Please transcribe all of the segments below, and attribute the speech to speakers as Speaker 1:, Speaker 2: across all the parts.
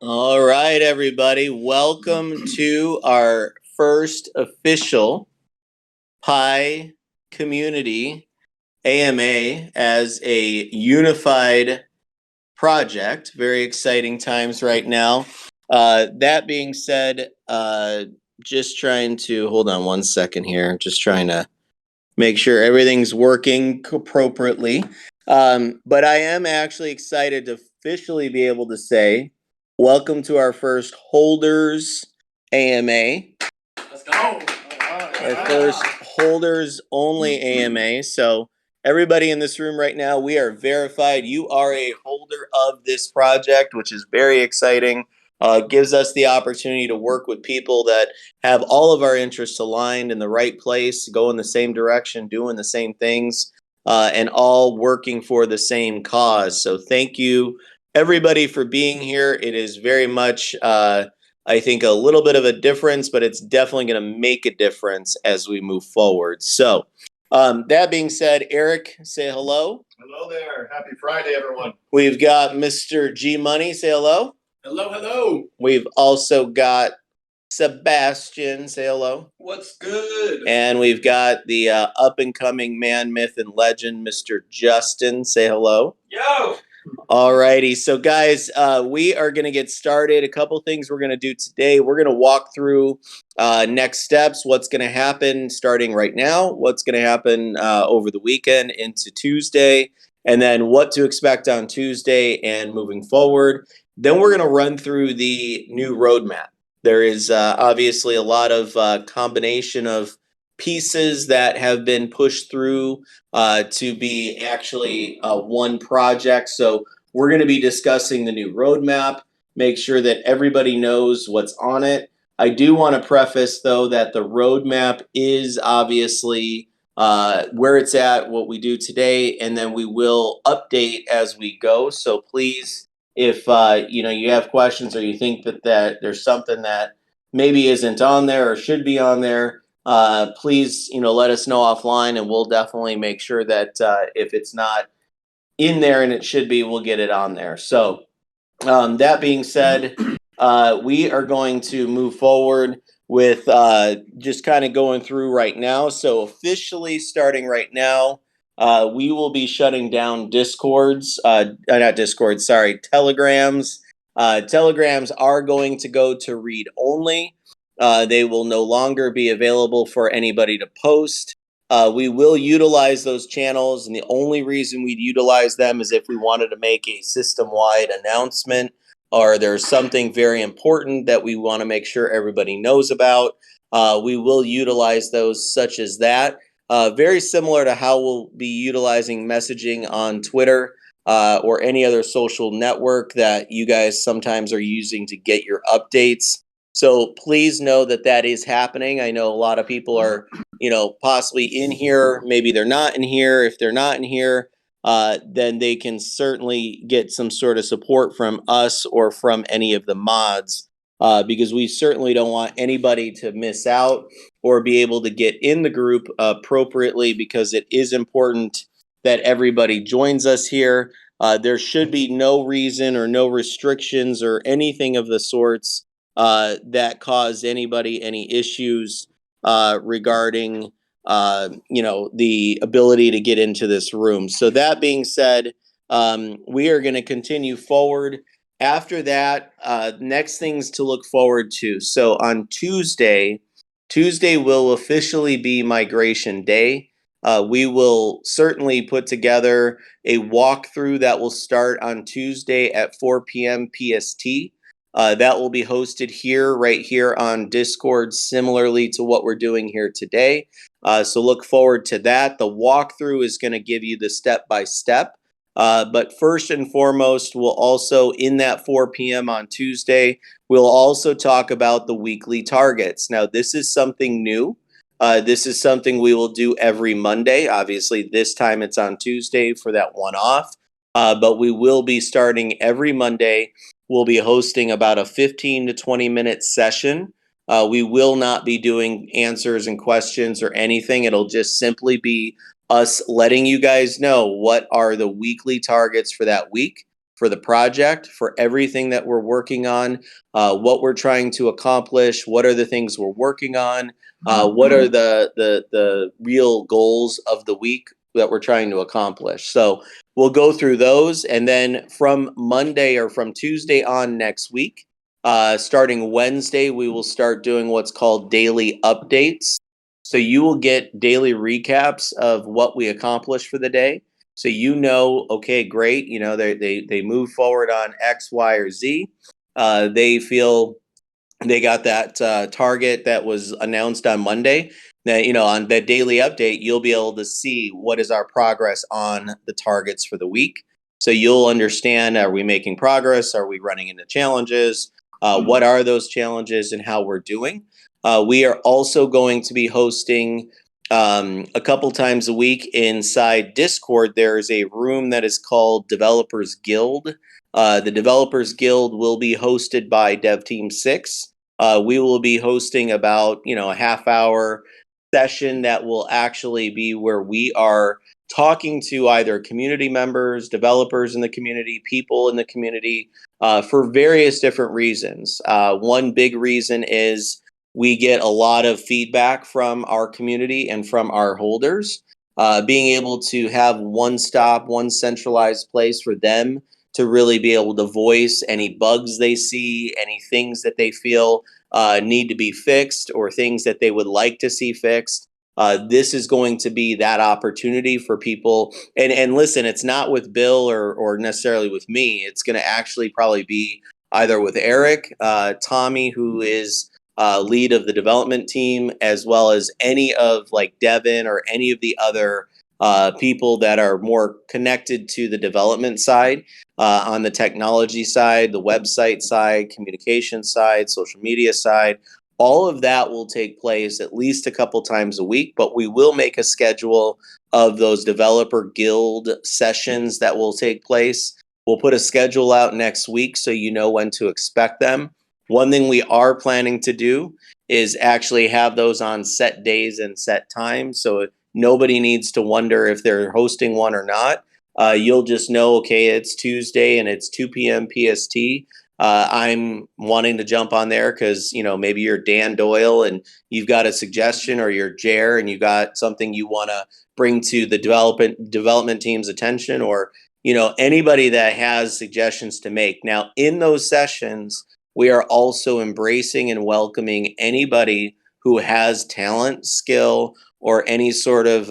Speaker 1: All right, everybody. Welcome to our first official Pi community AMA as a unified project. Very exciting times right now. That being said, just trying to hold on one second here. Just trying to make sure everything's working appropriately. But I am actually excited to officially be able to say, welcome to our first holders AMA.
Speaker 2: Let's go.
Speaker 1: Our first holders only AMA. So everybody in this room right now, we are verified. You are a holder of this project, which is very exciting. Gives us the opportunity to work with people that have all of our interests aligned in the right place, go in the same direction, doing the same things, and all working for the same cause. So thank you, everybody, for being here. It is very much I think a little bit of a difference, but it's definitely going to make a difference as we move forward. So, that being said, Eric, say hello.
Speaker 2: Hello there. Happy Friday, everyone.
Speaker 1: We've got Mr. G Money, say hello.
Speaker 2: Hello, hello.
Speaker 1: We've also got Sebastian, say hello.
Speaker 2: What's good?
Speaker 1: And we've got the up and coming man, myth, and legend, Mr. Justin, say hello.
Speaker 2: Yo.
Speaker 1: Alrighty, so guys, we are going to get started. A couple things we're going to do today. We're going to walk through next steps, what's going to happen starting right now, what's going to happen over the weekend into Tuesday, and then what to expect on Tuesday and moving forward. Then we're going to run through the new roadmap. There is obviously a lot of combination of pieces that have been pushed through to be actually one project. So we're going to be discussing the new roadmap, make sure that everybody knows what's on it. I do want to preface, though, that the roadmap is obviously where it's at, what we do today, and then we will update as we go. So please, if you have questions or you think that there's something that maybe isn't on there or should be on there, please let us know offline, and we'll definitely make sure that if it's not in there and it should be, we'll get it on there. So that being said, we are going to move forward with just kind of going through right now. So officially starting right now, we will be shutting down Telegrams. Telegrams are going to go to read only. They will no longer be available for anybody to post. We will utilize those channels, and the only reason we'd utilize them is if we wanted to make a system-wide announcement or there's something very important that we want to make sure everybody knows about. We will utilize those such as that. Very similar to how we'll be utilizing messaging on Twitter or any other social network that you guys sometimes are using to get your updates. So please know that that is happening. I know a lot of people are, possibly in here. Maybe they're not in here. If they're not in here, then they can certainly get some sort of support from us or from any of the mods, because we certainly don't want anybody to miss out or be able to get in the group appropriately, because it is important that everybody joins us here. There should be no reason or no restrictions or anything of the sorts that cause anybody any issues regarding the ability to get into this room. So that being said, we are going to continue forward. After that, next things to look forward to. So on Tuesday will officially be migration day. We will certainly put together a walkthrough that will start on Tuesday at 4 p.m. PST. That will be hosted right here on Discord, similarly to what we're doing here today. So look forward to that. The walkthrough is going to give you the step-by-step. But first and foremost, we'll also, in that 4 p.m. on Tuesday, we'll also talk about the weekly targets. Now, this is something new. This is something we will do every Monday. Obviously, this time it's on Tuesday for that one-off. But we will be starting every Monday. We'll be hosting about a 15 to 20-minute session. We will not be doing answers and questions or anything. It'll just simply be us letting you guys know what are the weekly targets for that week. for the project, for everything that we're working on, what we're trying to accomplish, what are the things we're working on, what are the real goals of the week that we're trying to accomplish. So we'll go through those, and then from Monday or from Tuesday on next week, starting Wednesday, we will start doing what's called daily updates. So you will get daily recaps of what we accomplished for the day. So okay, great. They move forward on X, Y, or Z. They feel they got that target that was announced on Monday. Now, on that daily update, you'll be able to see what is our progress on the targets for the week. So you'll understand, are we making progress? Are we running into challenges? What are those challenges and how we're doing? We are also going to be hosting a couple times a week inside Discord. There is a room that is called Developers Guild. The Developers Guild will be hosted by Dev Team 6. We will be hosting about a half hour session that will actually be where we are talking to either community members, developers in the community, people in the community, for various different reasons. One big reason is we get a lot of feedback from our community and from our holders. Being able to have one centralized place for them to really be able to voice any bugs they see, any things that they feel need to be fixed, or things that they would like to see fixed. This is going to be that opportunity for people. And listen, it's not with Bill or necessarily with me. It's going to actually probably be either with Eric, Tommy, who is lead of the development team, as well as any of like Devin or any of the other people that are more connected to the development side, on the technology side, the website side, communication side, social media side. All of that will take place at least a couple times a week, but we will make a schedule of those developer guild sessions that will take place. We'll put a schedule out next week so you know when to expect them. One thing we are planning to do is actually have those on set days and set times, so nobody needs to wonder if they're hosting one or not. You'll just know, okay, it's Tuesday and it's 2 p.m. PST. I'm wanting to jump on there because, maybe you're Dan Doyle and you've got a suggestion, or you're Jer and you got something you want to bring to the development team's attention, or, anybody that has suggestions to make. Now, in those sessions, we are also embracing and welcoming anybody who has talent, skill, or any sort of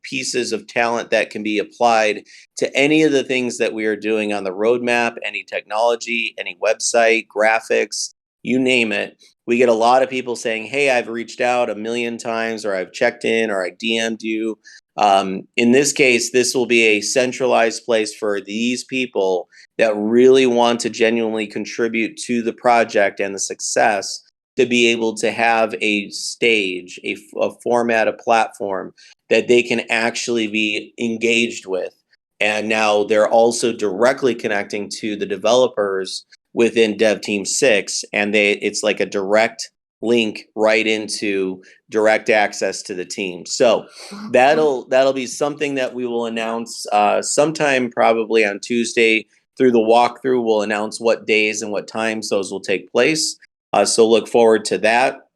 Speaker 1: pieces of talent that can be applied to any of the things that we are doing on the roadmap, any technology, any website, graphics, you name it. We get a lot of people saying, hey, I've reached out a million times, or I've checked in, or I DM'd you. In this case, this will be a centralized place for these people that really want to genuinely contribute to the project and the success, to be able to have a stage, a format, a platform that they can actually be engaged with. And now they're also directly connecting to the developers within Dev Team 6, and it's like a direct link right into direct access to the team. So that'll be something that we will announce sometime probably on Tuesday. Through the walkthrough, we'll announce what days and what times those will take place. So look forward to that.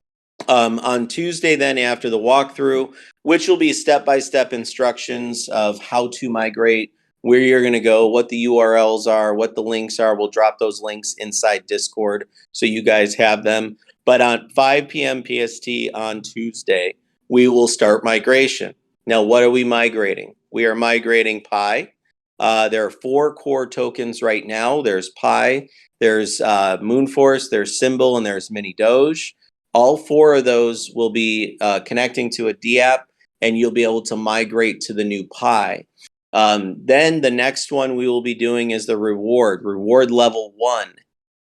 Speaker 1: On Tuesday, then, after the walkthrough, which will be step-by-step instructions of how to migrate, where you're going to go, what the URLs are, what the links are. We'll drop those links inside Discord so you guys have them. But on 5 p.m. PST on Tuesday, we will start migration. Now, what are we migrating? We are migrating Pi. There are 4 core tokens right now. There's Pi, there's Moonforce, there's Symbol, and there's Mini Doge. All 4 of those will be connecting to a DApp, and you'll be able to migrate to the new Pi. Then the next one we will be doing is the reward level 1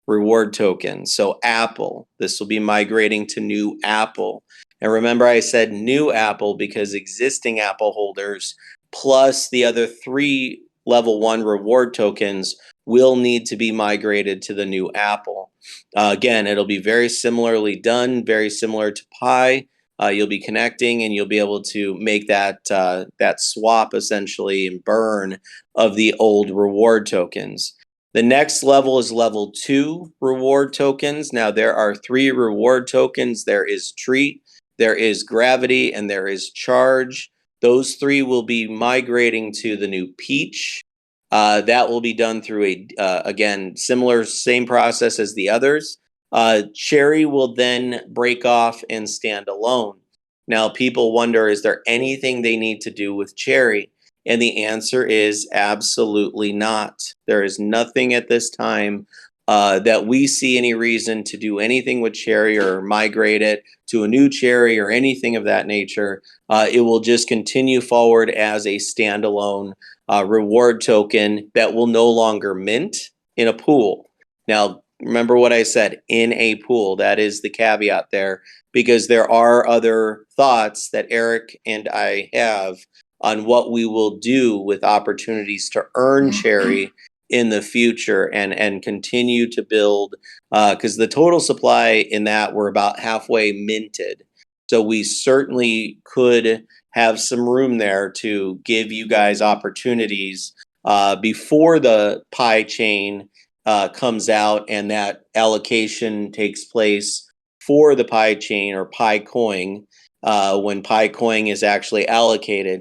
Speaker 1: reward token. So Apple, this will be migrating to new Apple. And remember, I said new Apple because existing Apple holders plus the other 3 level 1 reward tokens will need to be migrated to the new Apple. Again, it'll be very similarly done, very similar to Pi. You'll be connecting, and you'll be able to make that swap essentially and burn of the old reward tokens. The next level is level 2 reward tokens. Now there are 3 reward tokens. There is treat, there is gravity, and there is charge. Those 3 will be migrating to the new peach. That will be done through again, same process as the others. Cherry will then break off and stand alone. Now, people wonder, is there anything they need to do with Cherry? And the answer is absolutely not. There is nothing at this time that we see any reason to do anything with Cherry or migrate it to a new Cherry or anything of that nature. It will just continue forward as a standalone reward token that will no longer mint in a pool. Now, remember what I said, in a pool. That is the caveat there, because there are other thoughts that Eric and I have on what we will do with opportunities to earn Cherry in the future and continue to build, because the total supply in that, we're about halfway minted. So we certainly could have some room there to give you guys opportunities before the Pi chain comes out and that allocation takes place for the Pi chain or Pi coin. When Pi coin is actually allocated,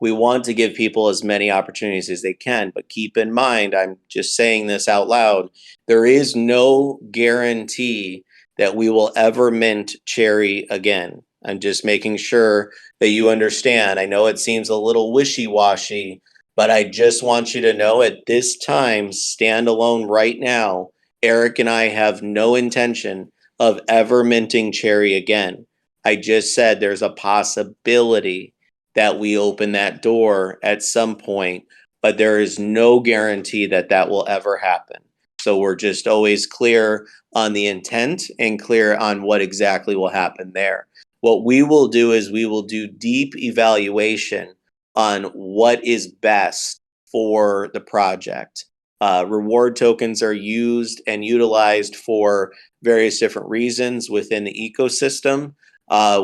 Speaker 1: we want to give people as many opportunities as they can. But keep in mind, I'm just saying this out loud, there is no guarantee that we will ever mint Cherry again. I'm just making sure that you understand. I know it seems a little wishy-washy, but I just want you to know at this time, standalone right now, Eric and I have no intention of ever minting Cherry again. I just said there's a possibility that we open that door at some point, but there is no guarantee that that will ever happen. So we're just always clear on the intent and clear on what exactly will happen there. What we will do is we will do deep evaluation on what is best for the project. Reward tokens are used and utilized for various different reasons within the ecosystem.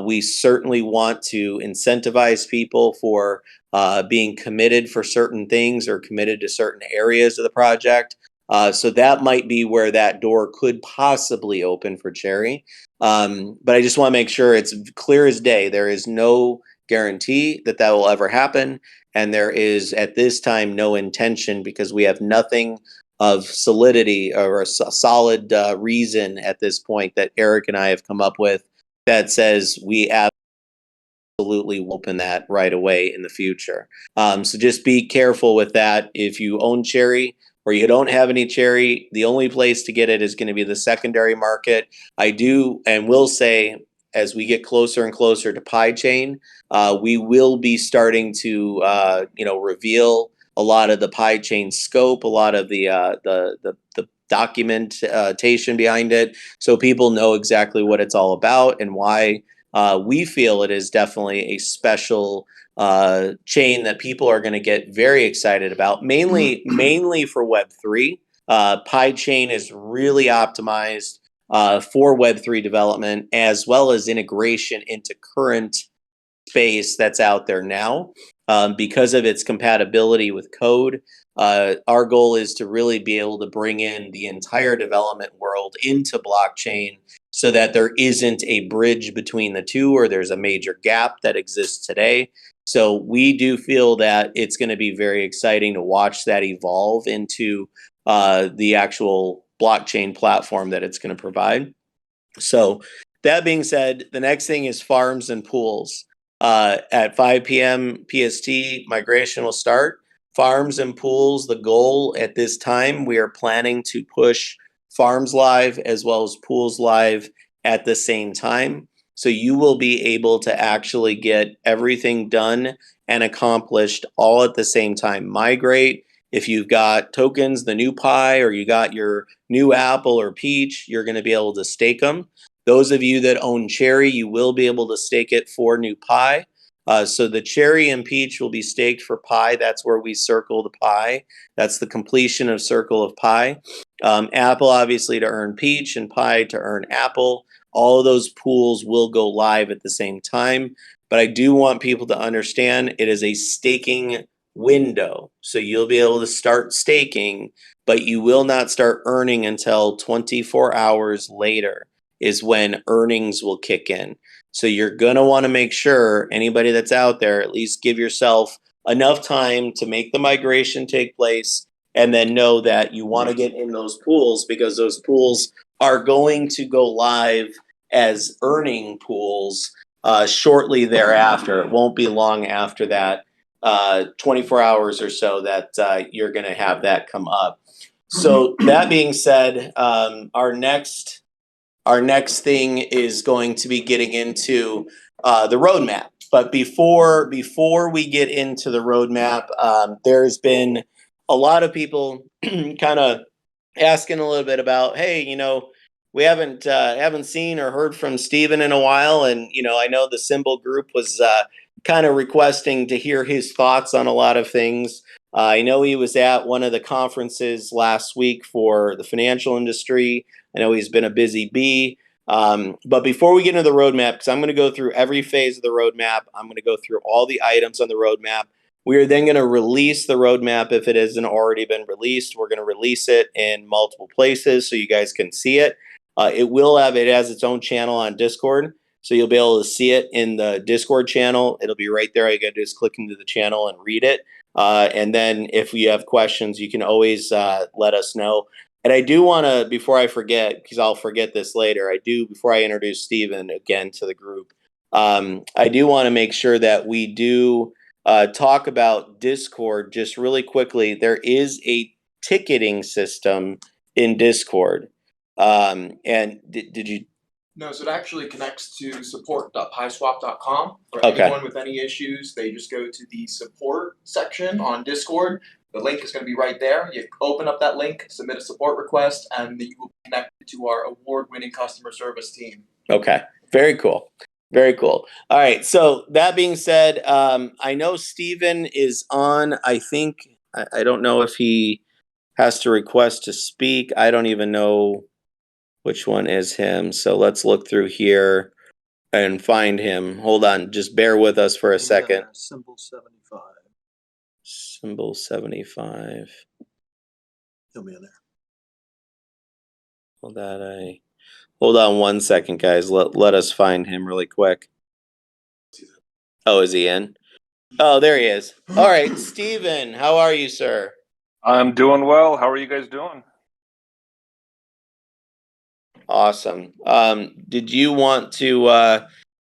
Speaker 1: We certainly want to incentivize people for being committed for certain things or committed to certain areas of the project. So that might be where that door could possibly open for Cherry. But I just want to make sure it's clear as day. There is no guarantee that that will ever happen. And there is at this time no intention, because we have nothing of solidity or a solid reason at this point that Eric and I have come up with that says we absolutely will open that right away in the future. So just be careful with that. If you own Cherry or you don't have any Cherry, the only place to get it is going to be the secondary market. I do and will say, as we get closer and closer to Pi chain, we will be starting to reveal a lot of the Pi chain scope, a lot of the documentation behind it, so people know exactly what it's all about and why we feel it is definitely a special chain that people are going to get very excited about, mainly for Web3. Pi chain is really optimized for Web3 development, as well as integration into current space that's out there now. Because of its compatibility with code, our goal is to really be able to bring in the entire development world into blockchain so that there isn't a bridge between the two, or there's a major gap that exists today. So we do feel that it's going to be very exciting to watch that evolve into the actual blockchain platform that it's going to provide. So that being said, the next thing is farms and pools. At 5 p.m. PST, migration will start. Farms and pools, the goal at this time, we are planning to push farms live as well as pools live at the same time. So you will be able to actually get everything done and accomplished all at the same time. Migrate. If you've got tokens, the new Pi, or you got your new Apple or Peach, you're going to be able to stake them. Those of you that own Cherry, you will be able to stake it for new Pi. So the Cherry and Peach will be staked for Pi. That's where we circle the Pi. That's the completion of Circle of Pi. Apple, obviously, to earn Peach, and Pi to earn Apple. all of those pools will go live at the same time. But I do want people to understand it is a staking window. So you'll be able to start staking, but you will not start earning until 24 hours later is when earnings will kick in. So you're going to want to make sure anybody that's out there, at least give yourself enough time to make the migration take place, and then know that you want to get in those pools because those pools are going to go live as earning pools shortly thereafter. It won't be long after that, 24 hours or so, that you're going to have that come up. So that being said, our next thing is going to be getting into the roadmap. But before we get into the roadmap, there's been a lot of people kind of asking a little bit about, hey, we haven't seen or heard from Steven in a while, and I know the Symbol Group was kind of requesting to hear his thoughts on a lot of things. I know he was at one of the conferences last week for the financial industry. I know he's been a busy bee. But before we get into the roadmap, because I'm going to go through every phase of the roadmap, I'm going to go through all the items on the roadmap. We are then going to release the roadmap if it hasn't already been released. We're going to release it in multiple places so you guys can see it. It has its own channel on Discord, so you'll be able to see it in the Discord channel. It'll be right there. All you got to do is click into the channel and read it. And then if you have questions, you can always let us know. And I do want to, before I forget, because I'll forget this later, before I introduce Steven again to the group, I do want to make sure that we do talk about Discord just really quickly. There is a ticketing system in Discord. And did you?
Speaker 3: No, so it actually connects to support.highswap.com. For
Speaker 1: Okay.
Speaker 3: anyone with any issues, they just go to the support section on Discord. The link is going to be right there. You open up that link, submit a support request, and you will be connected to our award-winning customer service team.
Speaker 1: Okay. Very cool. Very cool. All right. So that being said, I know Steven is on. I think, I don't know if he has to request to speak. I don't even know which one is him. So let's look through here and find him. Hold on. Just bear with us for a second.
Speaker 4: Symbol 75.
Speaker 1: Symbol 75.
Speaker 4: He'll be in there.
Speaker 1: Hold on 1 second, guys. Let us find him really quick. Oh, is he in? Oh, there he is. All right, Steven, how are you, sir?
Speaker 5: I'm doing well. How are you guys doing?
Speaker 1: Awesome. Did you want to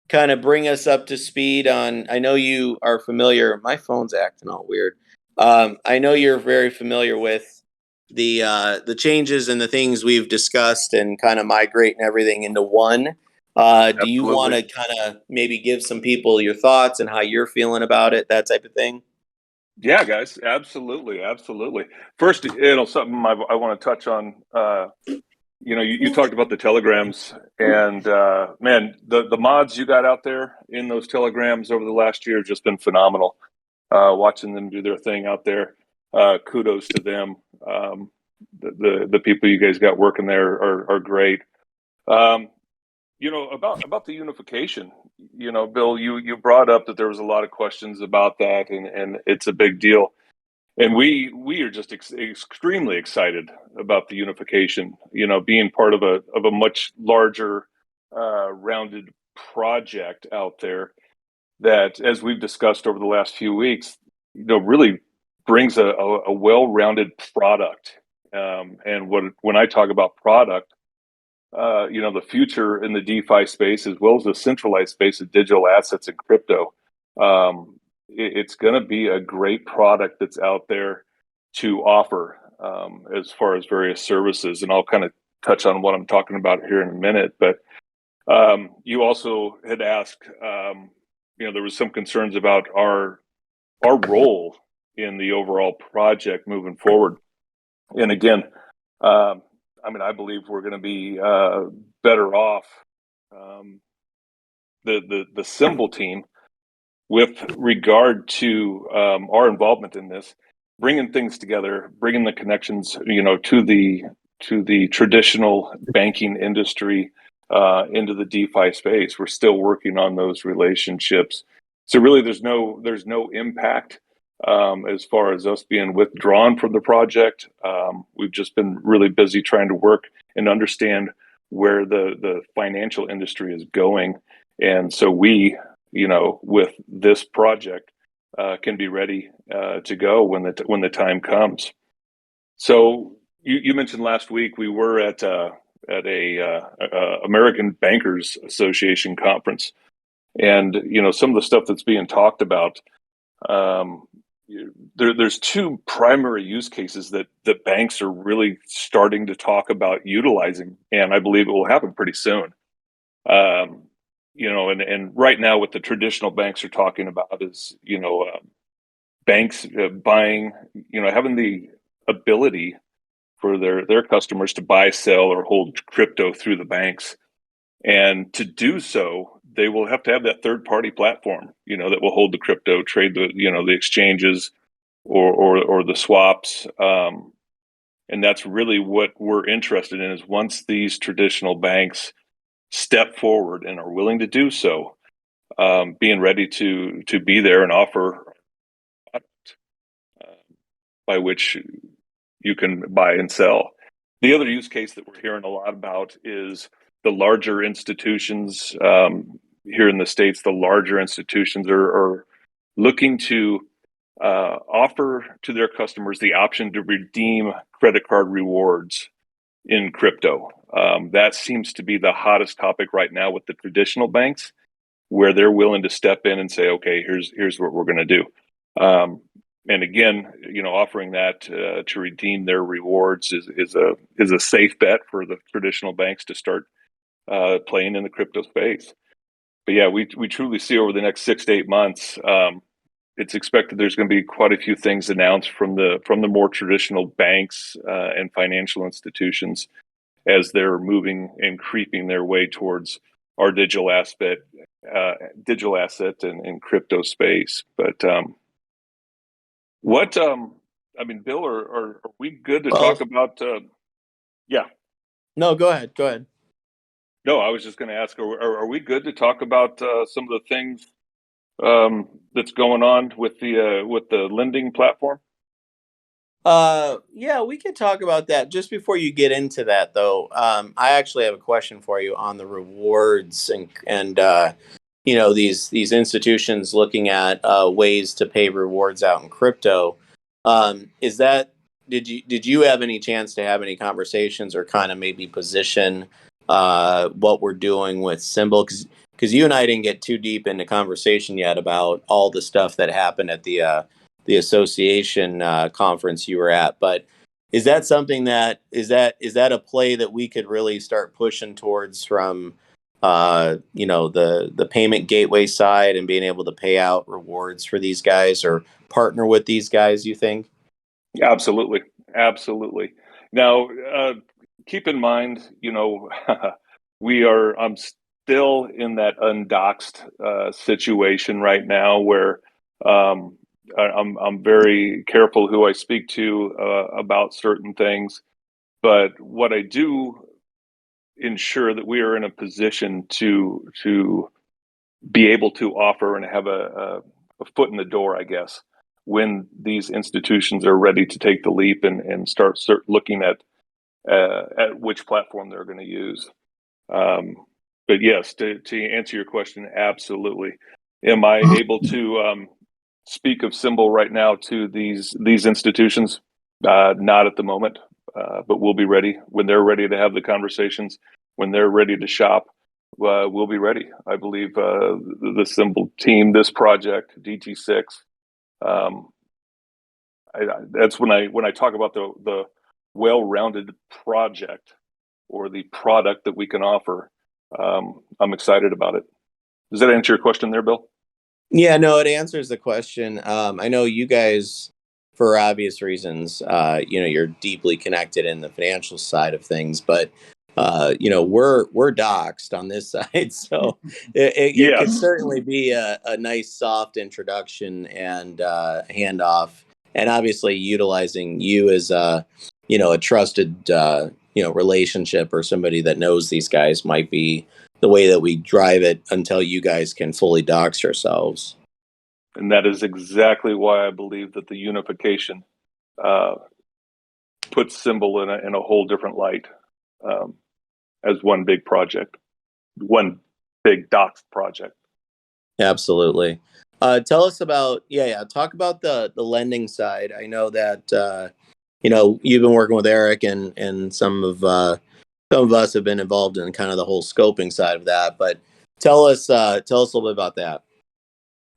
Speaker 1: kind of bring us up to speed on? I know you are familiar. My phone's acting all weird. I know you're very familiar with the changes and the things we've discussed and kind of migrating everything into one. Do you want to kind of maybe give some people your thoughts and how you're feeling about it, that type of thing?
Speaker 5: Yeah, guys, absolutely. First, something I want to touch on. You talked about the telegrams, and man, the mods you got out there in those telegrams over the last year have just been phenomenal. Watching them do their thing out there, kudos to them. The people you guys got working there are great. About the unification, Bill, you brought up that there was a lot of questions about that, and it's a big deal. And we are just extremely excited about the unification, being part of a much larger rounded project out there that, as we've discussed over the last few weeks, really brings a well-rounded product. And when I talk about product, the future in the DeFi space, as well as the centralized space of digital assets and crypto, it's going to be a great product that's out there to offer as far as various services. And I'll kind of touch on what I'm talking about here in a minute. But you also had asked, there was some concerns about our role in the overall project moving forward. And again, I believe we're going to be better off, the Symbol team, with regard to our involvement in this, bringing things together, bringing the connections, to the traditional banking industry, into the DeFi space. We're still working on those relationships. So really, there's no impact as far as us being withdrawn from the project. We've just been really busy trying to work and understand where the financial industry is going, and so we, with this project, can be ready to go when the time comes. So you mentioned last week we were at a American Bankers Association conference, and some of the stuff that's being talked about. There's two primary use cases that banks are really starting to talk about utilizing, and I believe it will happen pretty soon. And right now, what the traditional banks are talking about is, banks buying, having the ability for their customers to buy, sell, or hold crypto through the banks. And to do so, they will have to have that third party platform, that will hold the crypto, trade the exchanges or the swaps. And that's really what we're interested in, is once these traditional banks step forward and are willing to do so, being ready to be there and offer a product by which you can buy and sell. The other use case that we're hearing a lot about is the larger institutions here in the States. The larger institutions are looking to offer to their customers the option to redeem credit card rewards in crypto. That seems to be the hottest topic right now with the traditional banks, where they're willing to step in and say, okay, here's what we're going to do. And again, offering that to redeem their rewards is a safe bet for the traditional banks to start playing in the crypto space. But yeah, we truly see over the next 6 to 8 months, it's expected there's going to be quite a few things announced from the more traditional banks and financial institutions as they're moving and creeping their way towards our digital asset and crypto space. But Bill, are we good to talk about? Yeah.
Speaker 1: No, go ahead. Go ahead.
Speaker 5: No, I was just going to ask: Are we good to talk about some of the things that's going on with the lending platform?
Speaker 1: Yeah, we could talk about that. Just before you get into that, though, I actually have a question for you on the rewards and these institutions looking at ways to pay rewards out in crypto. Did you have any chance to have any conversations or kind of maybe position what we're doing with Symbol? Because you and I didn't get too deep into conversation yet about all the stuff that happened at the association conference you were at. But is that something is that a play that we could really start pushing towards from the payment gateway side and being able to pay out rewards for these guys or partner with these guys, you think?
Speaker 5: Absolutely. Now, keep in mind, I'm still in that undoxed situation right now where I'm very careful who I speak to about certain things. But what I do ensure that we are in a position to be able to offer and have a foot in the door, I guess, when these institutions are ready to take the leap and start looking at which platform they're going to use. But yes, to answer your question, absolutely. Am I able to speak of Symbol right now to these institutions? Not at the moment, but we'll be ready when they're ready to have the conversations. When they're ready to shop, we'll be ready. I believe the Symbol team, this project, DT6. That's when I talk about the well-rounded project or the product that we can offer. I'm excited about it. Does that answer your question there, Bill?
Speaker 1: Yeah, no, it answers the question. I know you guys, for obvious reasons, you're deeply connected in the financial side of things, but we're doxed on this side, so it could certainly be a nice soft introduction and handoff, and obviously utilizing you as a trusted relationship or somebody that knows these guys might be the way that we drive it until you guys can fully dox yourselves.
Speaker 5: And that is exactly why I believe that the unification puts Symbol in a whole different light as one big project, one big docs project.
Speaker 1: Absolutely. Tell us about talk about the lending side. I know that you've been working with Eric and some of us have been involved in kind of the whole scoping side of that. But tell us a little bit about that.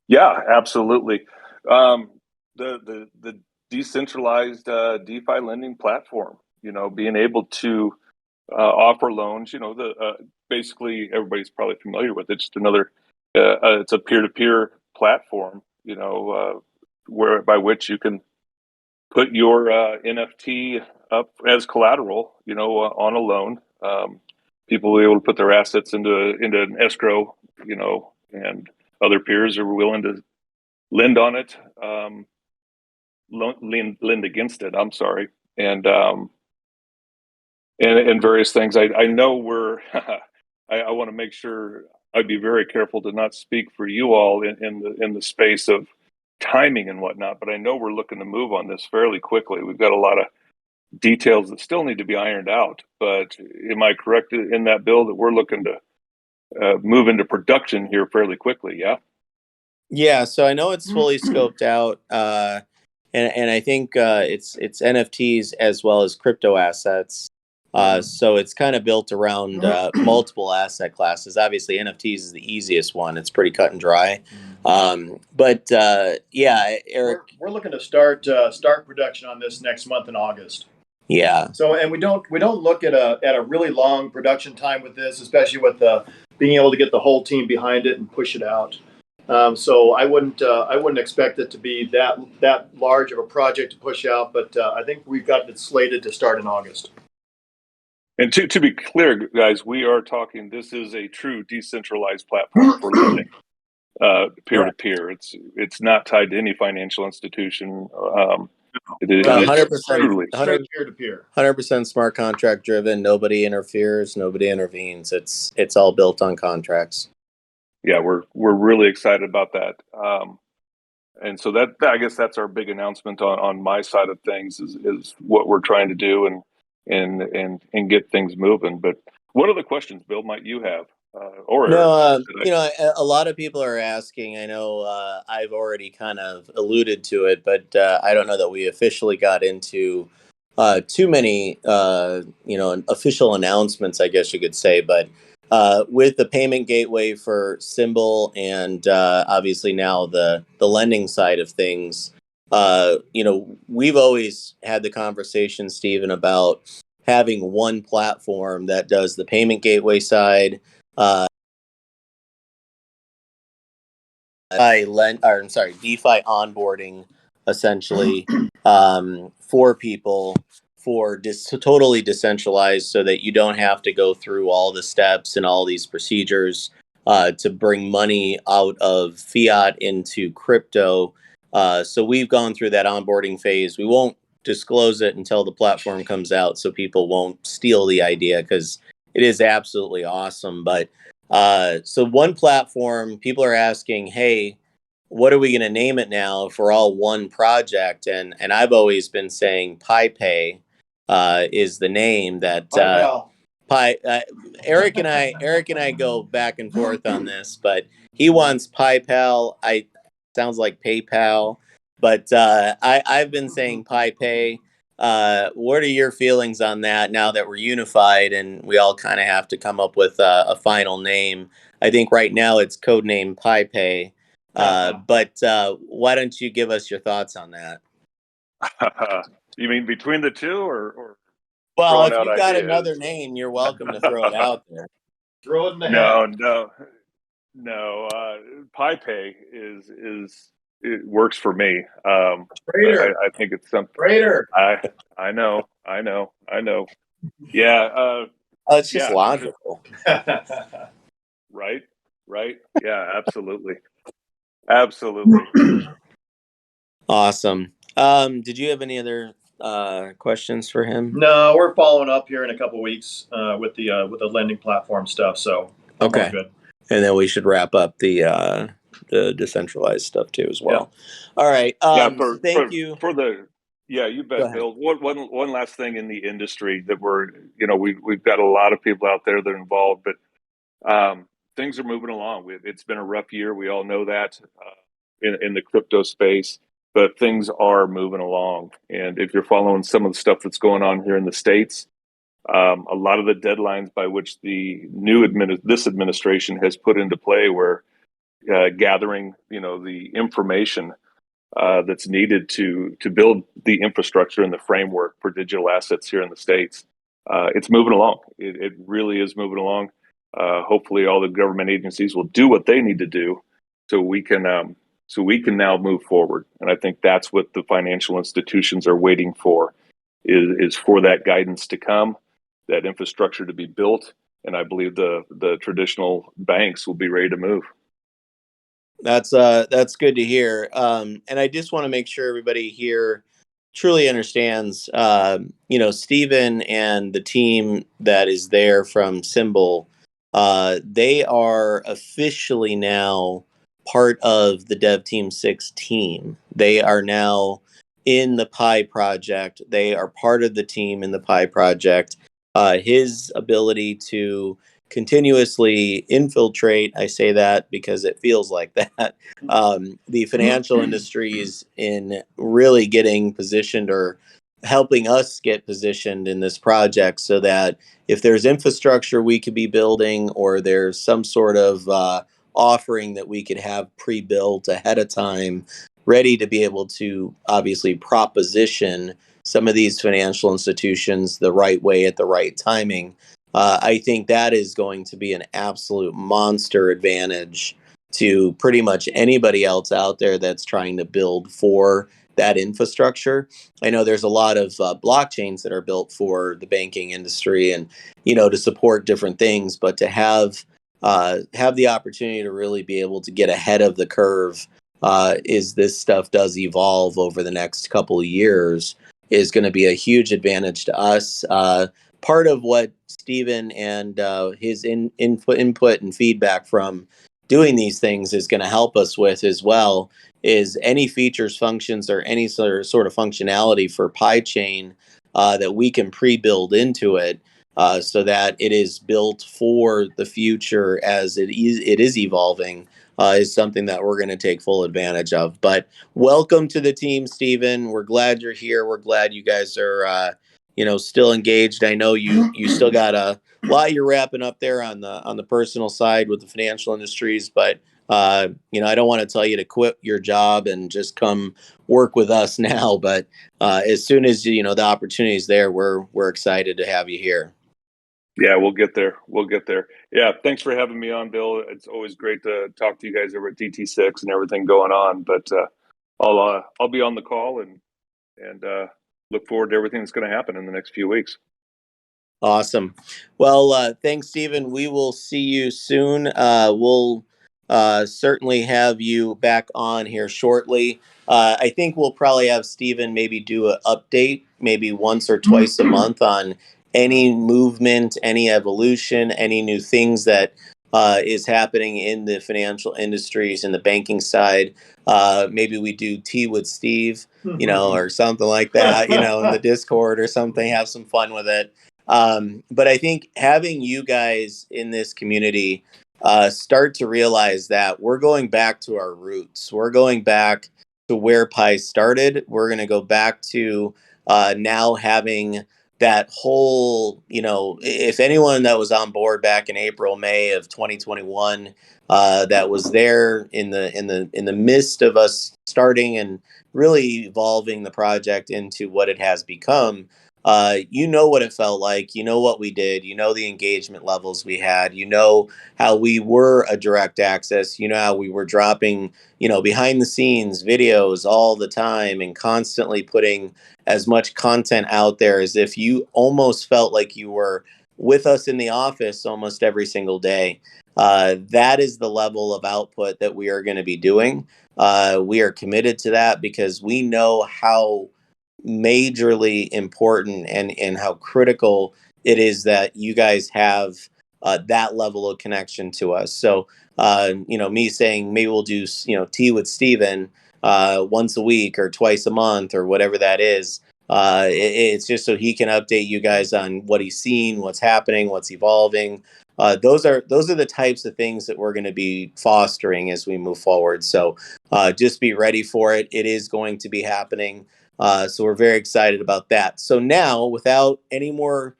Speaker 5: Yeah, absolutely. The decentralized DeFi lending platform, being able to offer loans, basically everybody's probably familiar with it. It's another, it's a peer-to-peer platform, where by which you can put your NFT up as collateral, on a loan. People will be able to put their assets into an escrow, and other peers are willing to lend on it, lend against it. I'm sorry, and various things. I know we're. I want to make sure I'd be very careful to not speak for you all in the space of timing and whatnot. But I know we're looking to move on this fairly quickly. We've got a lot of details that still need to be ironed out. But am I correct in that, Bill, that we're looking to move into production here fairly quickly? Yeah.
Speaker 1: Yeah, so I know it's fully scoped out, and I think it's NFTs as well as crypto assets. So it's kind of built around multiple asset classes. Obviously, NFTs is the easiest one; it's pretty cut and dry. But Eric,
Speaker 4: We're looking to start production on this next month in August.
Speaker 1: yeah.
Speaker 4: So, and we don't look at a really long production time with this, especially with being able to get the whole team behind it and push it out. So I wouldn't expect it to be that large of a project to push out, but I think we've got it slated to start in August.
Speaker 5: And to be clear, guys, we are talking. This is a true decentralized platform for lending, peer to peer. It's not tied to any financial institution. It is
Speaker 1: 100%,
Speaker 4: Straight peer to peer.
Speaker 1: 100% smart contract driven. Nobody interferes. Nobody intervenes. It's all built on contracts.
Speaker 5: Yeah, we're really excited about that. And so that, I guess that's our big announcement on my side of things is what we're trying to do and get things moving. But what other questions, Bill, might you have?
Speaker 1: A lot of people are asking. I know I've already kind of alluded to it, but I don't know that we officially got into too many, official announcements, I guess you could say. But with the payment gateway for Symbol and obviously now the lending side of things, we've always had the conversation, Stephen, about having one platform that does the payment gateway side. DeFi onboarding essentially for people totally decentralized so that you don't have to go through all the steps and all these procedures to bring money out of fiat into crypto. So we've gone through that onboarding phase. We won't disclose it until the platform comes out so people won't steal the idea because it is absolutely awesome. But so one platform, people are asking, hey, what are we going to name it now for all one project? And I've always been saying PyPay is the name that Eric and I go back and forth on this, but he wants PyPal. Sounds like PayPal, but I've been saying PyPay. What are your feelings on that now that we're unified and we all kind of have to come up with a final name? I think right now it's codename PyPay. But why don't you give us your thoughts on that?
Speaker 5: You mean between the two, or
Speaker 1: well, if
Speaker 5: out
Speaker 1: you've got
Speaker 5: ideas?
Speaker 1: Another name, you're welcome to throw it out there.
Speaker 4: Throw it in the hat.
Speaker 5: No. PyPay is it works for me.
Speaker 4: Trader.
Speaker 5: I think it's something.
Speaker 4: Trader.
Speaker 5: I know. Yeah.
Speaker 1: It's just logical.
Speaker 5: Right. Yeah. Absolutely.
Speaker 1: Awesome. Did you have any other questions for him?
Speaker 4: No, we're following up here in a couple weeks with the lending platform stuff. So I'm all
Speaker 1: Okay.
Speaker 4: good.
Speaker 1: And then we should wrap up the decentralized stuff too as well. All right.
Speaker 5: Yeah,
Speaker 1: So thank you.
Speaker 5: for the yeah, you
Speaker 1: Go
Speaker 5: bet,
Speaker 1: ahead.
Speaker 5: Bill. One last thing in the industry that we've got a lot of people out there that are involved, but things are moving along. It's been a rough year. We all know that in the crypto space, but things are moving along. And if you're following some of the stuff that's going on here in the States, a lot of the deadlines by which the this administration has put into play, where gathering, the information that's needed to build the infrastructure and the framework for digital assets here in the States. It's moving along. It really is moving along. Hopefully, all the government agencies will do what they need to do, so we can now move forward. And I think that's what the financial institutions are waiting for, is for that guidance to come, that infrastructure to be built, and I believe the traditional banks will be ready to move.
Speaker 1: That's good to hear. And I just want to make sure everybody here truly understands. Stephen and the team that is there from Symbol, they are officially now part of the Dev Team 6 team. They are now in the Pi project. They are part of the team in the Pi project. His ability to continuously infiltrate, I say that because it feels like that, the financial industries in really getting positioned or helping us get positioned in this project, so that if there's infrastructure we could be building, or there's some sort of offering that we could have pre-built ahead of time, ready to be able to obviously proposition some of these financial institutions the right way at the right timing. I think that is going to be an absolute monster advantage to pretty much anybody else out there that's trying to build for that infrastructure. I know there's a lot of blockchains that are built for the banking industry, and to support different things, but to have the opportunity to really be able to get ahead of the curve, is this stuff does evolve over the next couple of years, is going to be a huge advantage to us. Part of what Stephen and his input and feedback from doing these things is going to help us with as well, is any features, functions, or any sort of functionality for PyChain that we can pre-build into it, so that it is built for the future as it is evolving, is something that we're going to take full advantage of. But welcome to the team, Stephen. We're glad you're here. We're glad you guys are still engaged. I know you still got a lot you're wrapping up there on the personal side with the financial industries, but I don't want to tell you to quit your job and just come work with us now. But as soon as the opportunity is there, we're excited to have you here.
Speaker 5: Yeah, we'll get there. We'll get there. Yeah, thanks for having me on, Bill. It's always great to talk to you guys over at DT6 and everything going on. But I'll be on the call and look forward to everything that's going to happen in the next few weeks.
Speaker 1: Awesome. Well, thanks, Stephen. We will see you soon. We'll certainly have you back on here shortly. I think we'll probably have Stephen maybe do an update, maybe once or twice a month, on any movement, any evolution, any new things that is happening in the financial industries and the banking side. Maybe we do tea with Steve, or something like that, in the Discord or something, have some fun with it. But I think having you guys in this community start to realize that we're going back to our roots. We're going back to where Pi started. We're going to go back to now having that whole, if anyone that was on board back in April, May of 2021, that was there in the midst of us starting and really evolving the project into what it has become. What it felt like, what we did, the engagement levels we had, how we were a direct access, how we were dropping, behind the scenes videos all the time and constantly putting as much content out there as if you almost felt like you were with us in the office almost every single day. That is the level of output that we are going to be doing. We are committed to that because we know how majorly important, and how critical it is that you guys have that level of connection to us. So, me saying maybe we'll do, tea with Steven once a week or twice a month or whatever that is. It's just so he can update you guys on what he's seen, what's happening, what's evolving. Those are the types of things that we're going to be fostering as we move forward. So just be ready for it. It is going to be happening. So we're very excited about that. So now, without any more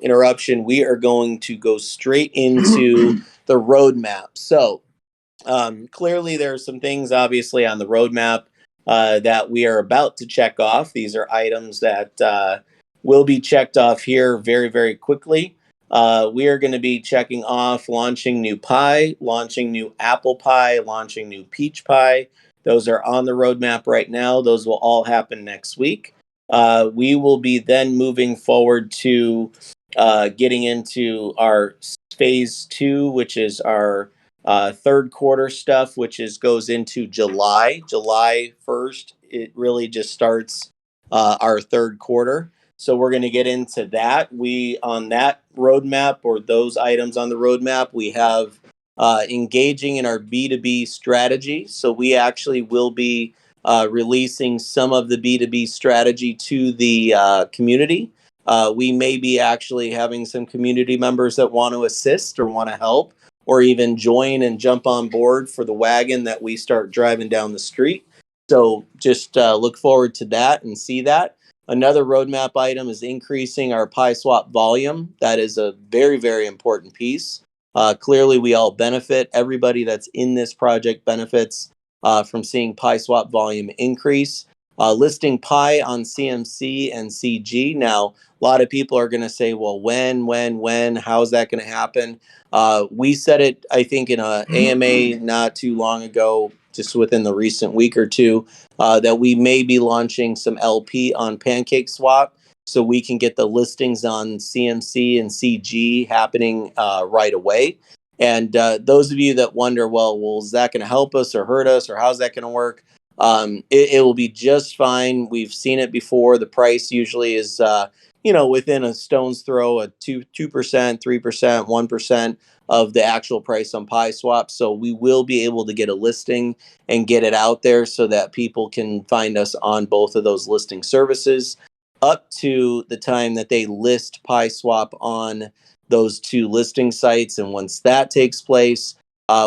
Speaker 1: interruption, we are going to go straight into the roadmap. So clearly, there are some things obviously on the roadmap that we are about to check off. These are items that will be checked off here very, very quickly. We are going to be checking off launching new pie, launching new apple pie, launching new peach pie. Those are on the roadmap right now. Those will all happen next week. We will be then moving forward to getting into our phase 2, which is our third quarter stuff, which goes into July 1st. It really just starts our third quarter. So we're going to get into that. We, on that roadmap, or those items on the roadmap, we have engaging in our B2B strategy. So we actually will be releasing some of the B2B strategy to the community. We may be actually having some community members that want to assist or want to help, or even join and jump on board for the wagon that we start driving down the street. So just look forward to that and see that. Another roadmap item is increasing our pie swap volume. That is a very, very important piece. Clearly, we all benefit. Everybody that's in this project benefits from seeing pie swap volume increase. Listing pie on CMC and CG. Now, a lot of people are going to say, well, when, how's that going to happen? We said it, I think, in a AMA not too long ago, just within the recent week or two, that we may be launching some LP on Pancake Swap, so we can get the listings on CMC and CG happening right away. And those of you that wonder, well, is that going to help us or hurt us, or how's that going to work? It will be just fine. We've seen it before. The price usually is within a stone's throw, a 2%, 3%, 1% of the actual price on pie swap. So we will be able to get a listing and get it out there so that people can find us on both of those listing services up to the time that they list pie swap on those two listing sites. And once that takes place,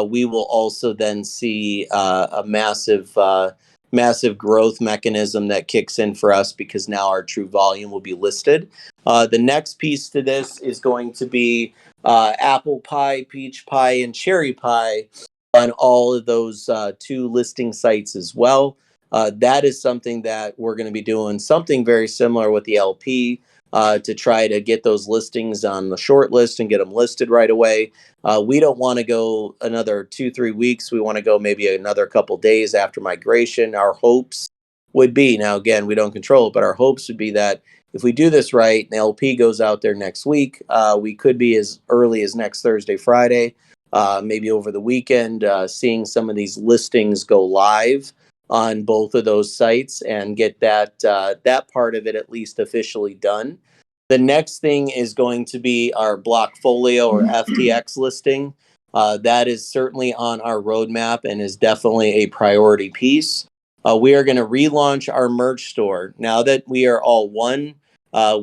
Speaker 1: we will also then see a massive growth mechanism that kicks in for us, because now our true volume will be listed. The next piece to this is going to be apple pie, peach pie, and cherry pie on all of those two listing sites as well. That is something that we're going to be doing something very similar with the LP to try to get those listings on the short list and get them listed right away. We don't want to go another 2-3 weeks. We want to go maybe another couple days after migration. Our hopes would be, now again, we don't control it, but our hopes would be that if we do this right, and LP goes out there next week, we could be as early as next Thursday, Friday, maybe over the weekend, seeing some of these listings go live on both of those sites and get that part of it at least officially done. The next thing is going to be our Blockfolio or FTX listing. That is certainly on our roadmap and is definitely a priority piece. We are going to relaunch our merch store. Now that we are all one,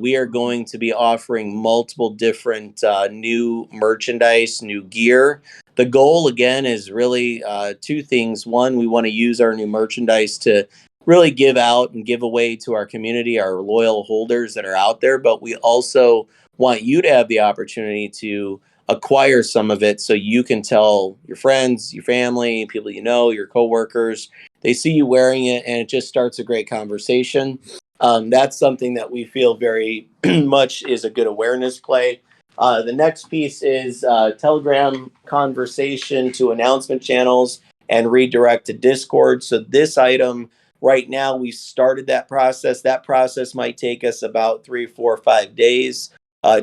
Speaker 1: we are going to be offering multiple different new merchandise, new gear. The goal, again, is really two things. One, we want to use our new merchandise to really give out and give away to our community, our loyal holders that are out there. But we also want you to have the opportunity to acquire some of it so you can tell your friends, your family, people you know, your coworkers. They see you wearing it, and it just starts a great conversation. That's something that we feel very much is a good awareness play. The next piece is Telegram conversation to announcement channels and redirect to Discord. So this item right now, we started that process. That process might take us about 3, 4, 5 days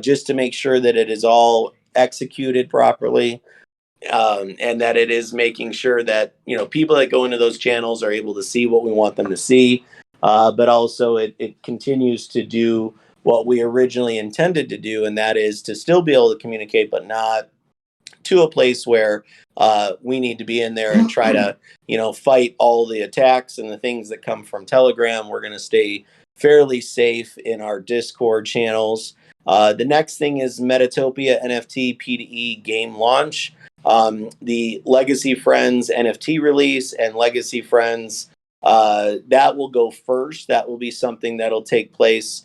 Speaker 1: just to make sure that it is all executed properly. And that it is making sure that people that go into those channels are able to see what we want them to see. but also it continues to do what we originally intended to do, and that is to still be able to communicate, but not to a place where we need to be in there and try to, fight all the attacks and the things that come from Telegram. We're going to stay fairly safe in our Discord channels. The next thing is Metatopia NFT P2E game launch. The Legacy Friends NFT release and Legacy Friends, that will go first. That will be something that'll take place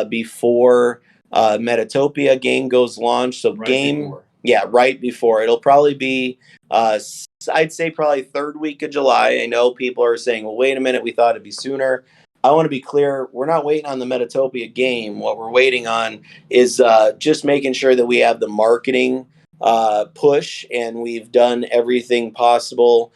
Speaker 1: before Metatopia game goes launch. So right before. It'll probably be, I'd say probably third week of July. I know people are saying, well, wait a minute, we thought it'd be sooner. I want to be clear, we're not waiting on the Metatopia game. What we're waiting on is just making sure that we have the marketing push, and we've done everything possible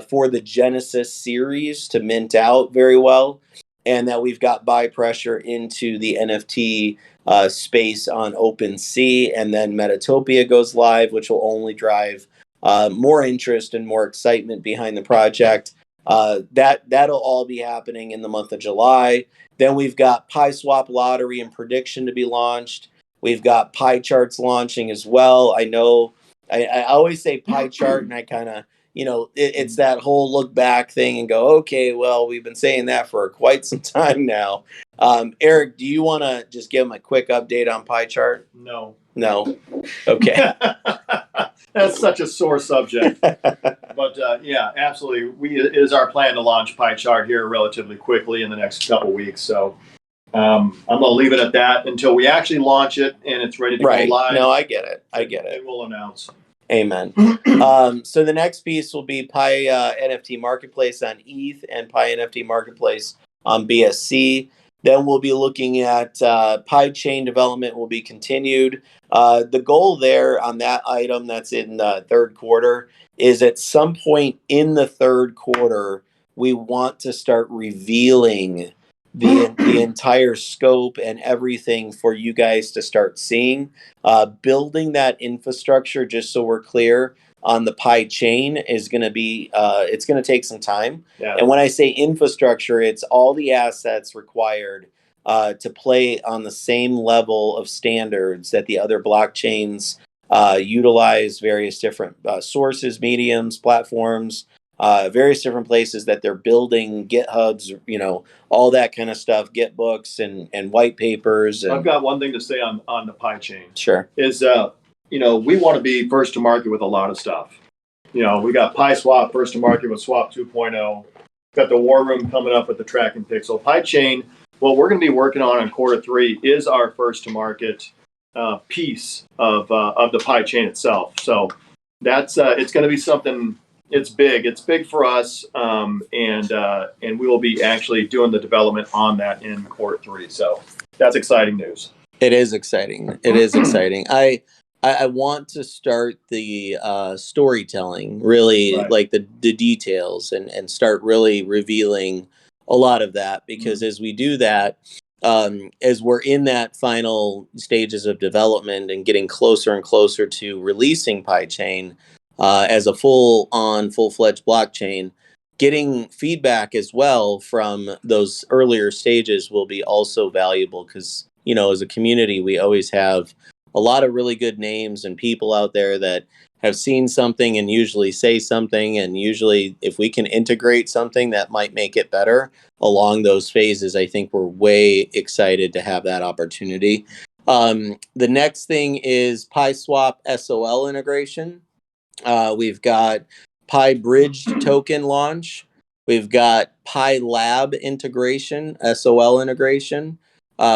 Speaker 1: for the Genesis series to mint out very well, and that we've got buy pressure into the NFT space on OpenSea, and then Metatopia goes live, which will only drive more interest and more excitement behind the project. That'll all be happening in the month of July. Then we've got PieSwap lottery and prediction to be launched. We've got pie charts launching as well. I know I always say pie chart, and I kind of, it's that whole look back thing and go, okay, well, we've been saying that for quite some time now. Eric, do you want to just give them a quick update on pie chart?
Speaker 4: No.
Speaker 1: Okay.
Speaker 4: That's such a sore subject. But yeah, absolutely. It is our plan to launch pie chart here relatively quickly in the next couple weeks. So I'm going to leave it at that until we actually launch it and it's ready to go live.
Speaker 1: No, I get it.
Speaker 4: And we'll announce.
Speaker 1: Amen. So the next piece will be Pi NFT Marketplace on ETH and Pi NFT Marketplace on BSC. Then we'll be looking at Pi chain development will be continued. The goal there on that item that's in the third quarter is at some point in the third quarter, we want to start revealing the entire scope and everything for you guys to start seeing. Building that infrastructure, just so we're clear, on the Pi chain is going to be, it's going to take some time.
Speaker 4: Yeah.
Speaker 1: And when I say infrastructure, it's all the assets required to play on the same level of standards that the other blockchains utilize, various different sources, mediums, platforms, various different places that they're building, GitHubs, all that kind of stuff, Gitbooks and white papers. And
Speaker 4: I've got one thing to say on the Pi chain.
Speaker 1: Sure.
Speaker 4: Is, we want to be first to market with a lot of stuff. We got PieSwap first to market with Swap 2.0. Got the War Room coming up with the tracking pixel. Pi chain, what we're going to be working on in quarter 3 is our first to market piece of the Pi chain itself. So that's it's going to be something. It's big. It's big for us, and we will be actually doing the development on that in quarter 3. So that's exciting news.
Speaker 1: It is exciting. It is exciting. I want to start the storytelling, really,
Speaker 4: Right.
Speaker 1: like the details, and start really revealing a lot of that, because as we do that, as we're in that final stages of development and getting closer and closer to releasing PiChain as a full-fledged blockchain, getting feedback as well from those earlier stages will be also valuable, because, as a community, we always have a lot of really good names and people out there that have seen something and usually say something. And usually if we can integrate something that might make it better along those phases, I think we're way excited to have that opportunity. The next thing is PieSwap SOL integration. We've got Pi Bridged token launch. We've got Pi Lab integration, SOL integration.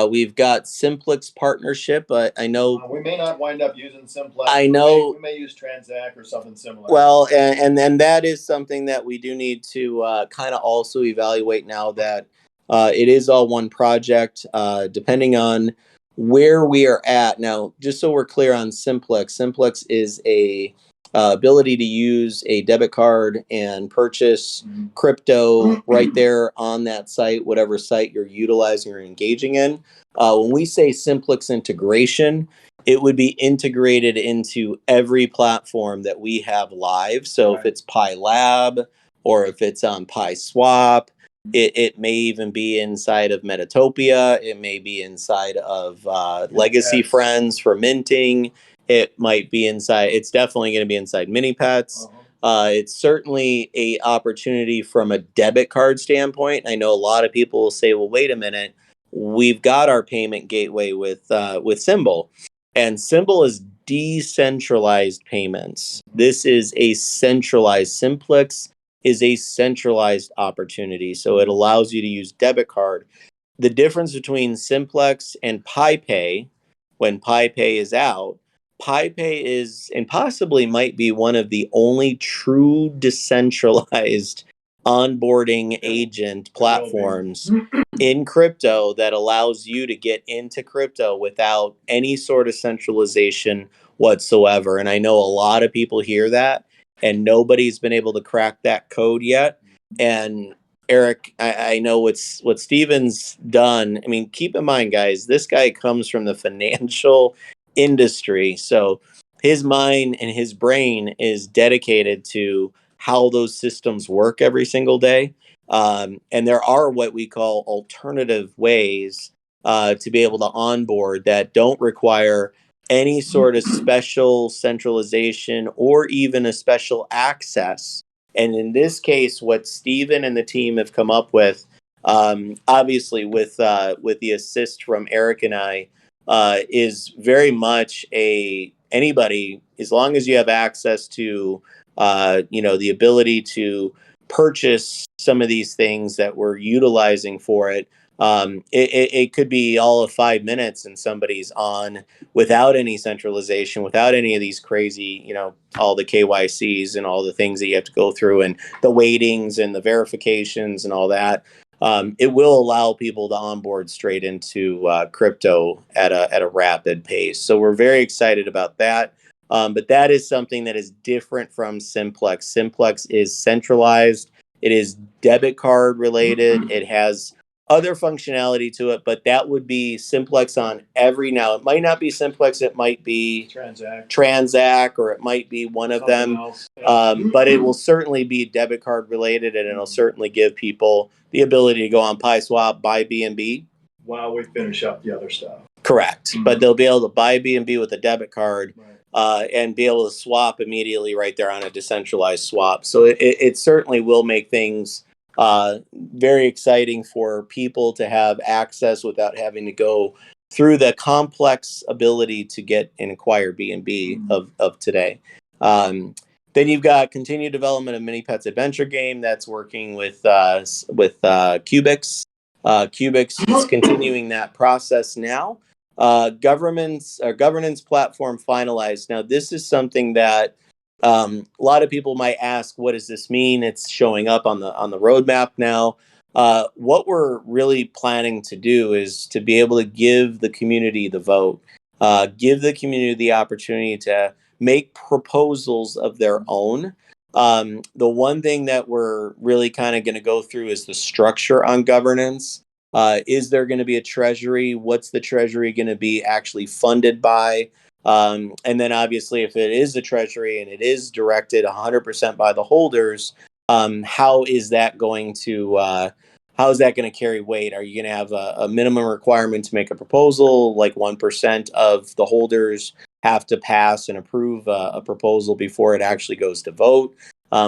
Speaker 1: We've got Simplex partnership. I know
Speaker 4: we may not wind up using Simplex.
Speaker 1: I know
Speaker 4: we may use Transact or something similar.
Speaker 1: Well, and that is something that we do need to kind of also evaluate now that it is all one project, depending on where we are at. Now, just so we're clear on Simplex, Simplex is a ability to use a debit card and purchase crypto right there on that site, whatever site you're utilizing or engaging in. When we say Simplex integration, it would be integrated into every platform that we have live. So if it's Pi Lab or if it's on PieSwap, It may even be inside of Metatopia. It may be inside of Legacy Friends for minting. It might be inside. It's definitely going to be inside Mini Pets. It's certainly a opportunity from a debit card standpoint. I know a lot of people will say, "Well, wait a minute. We've got our payment gateway with Symbol, and Symbol is decentralized payments. This is a centralized Simplex." Is a centralized opportunity. So it allows you to use debit card. The difference between Simplex and PiPay, when PiPay is out, PiPay is and possibly might be one of the only true decentralized onboarding agent platforms in crypto that allows you to get into crypto without any sort of centralization whatsoever. And I know a lot of people hear that and nobody's been able to crack that code yet. And Eric, I know what Steven's done. I mean, keep in mind, guys, this guy comes from the financial industry. So his mind and his brain is dedicated to how those systems work every single day. And there are what we call alternative ways to be able to onboard that don't require any sort of special centralization or even a special access. And in this case, what Stephen and the team have come up with, obviously with the assist from Eric and I, is very much anybody, as long as you have access to the ability to purchase some of these things that we're utilizing for it. It could be all of 5 minutes and somebody's on without any centralization, without any of these crazy, all the KYCs and all the things that you have to go through and the waitings and the verifications and all that. It will allow people to onboard straight into crypto at a rapid pace. So we're very excited about that. But that is something that is different from Simplex. Simplex is centralized. It is debit card related. It has other functionality to it, but that would be Simplex on every. Now, it might not be Simplex. It might be Transact, or it might be one of them. But it will certainly be debit card related, and it'll certainly give people the ability to go on PiSwap, buy BNB.
Speaker 4: While we finish up the other stuff.
Speaker 1: Correct. But they'll be able to buy BNB with a debit card. And be able to swap immediately right there on a decentralized swap. So it certainly will make things very exciting for people to have access without having to go through the complex ability to get and acquire BNB of today. Then you've got continued development of Mini Pets Adventure game that's working with Cubix. Cubix is continuing that process now. Governance platform finalized. Now, this is something that a lot of people might ask, what does this mean? It's showing up on the roadmap now. What we're really planning to do is to be able to give the community the vote, give the community the opportunity to make proposals of their own. The one thing that we're really kind of going to go through is the structure on governance. Is there going to be a treasury? What's the treasury going to be actually funded by? And then obviously, if it is a treasury and it is directed 100% by the holders, how is that going to carry weight? Are you going to have a minimum requirement to make a proposal, like 1% of the holders have to pass and approve a proposal before it actually goes to vote?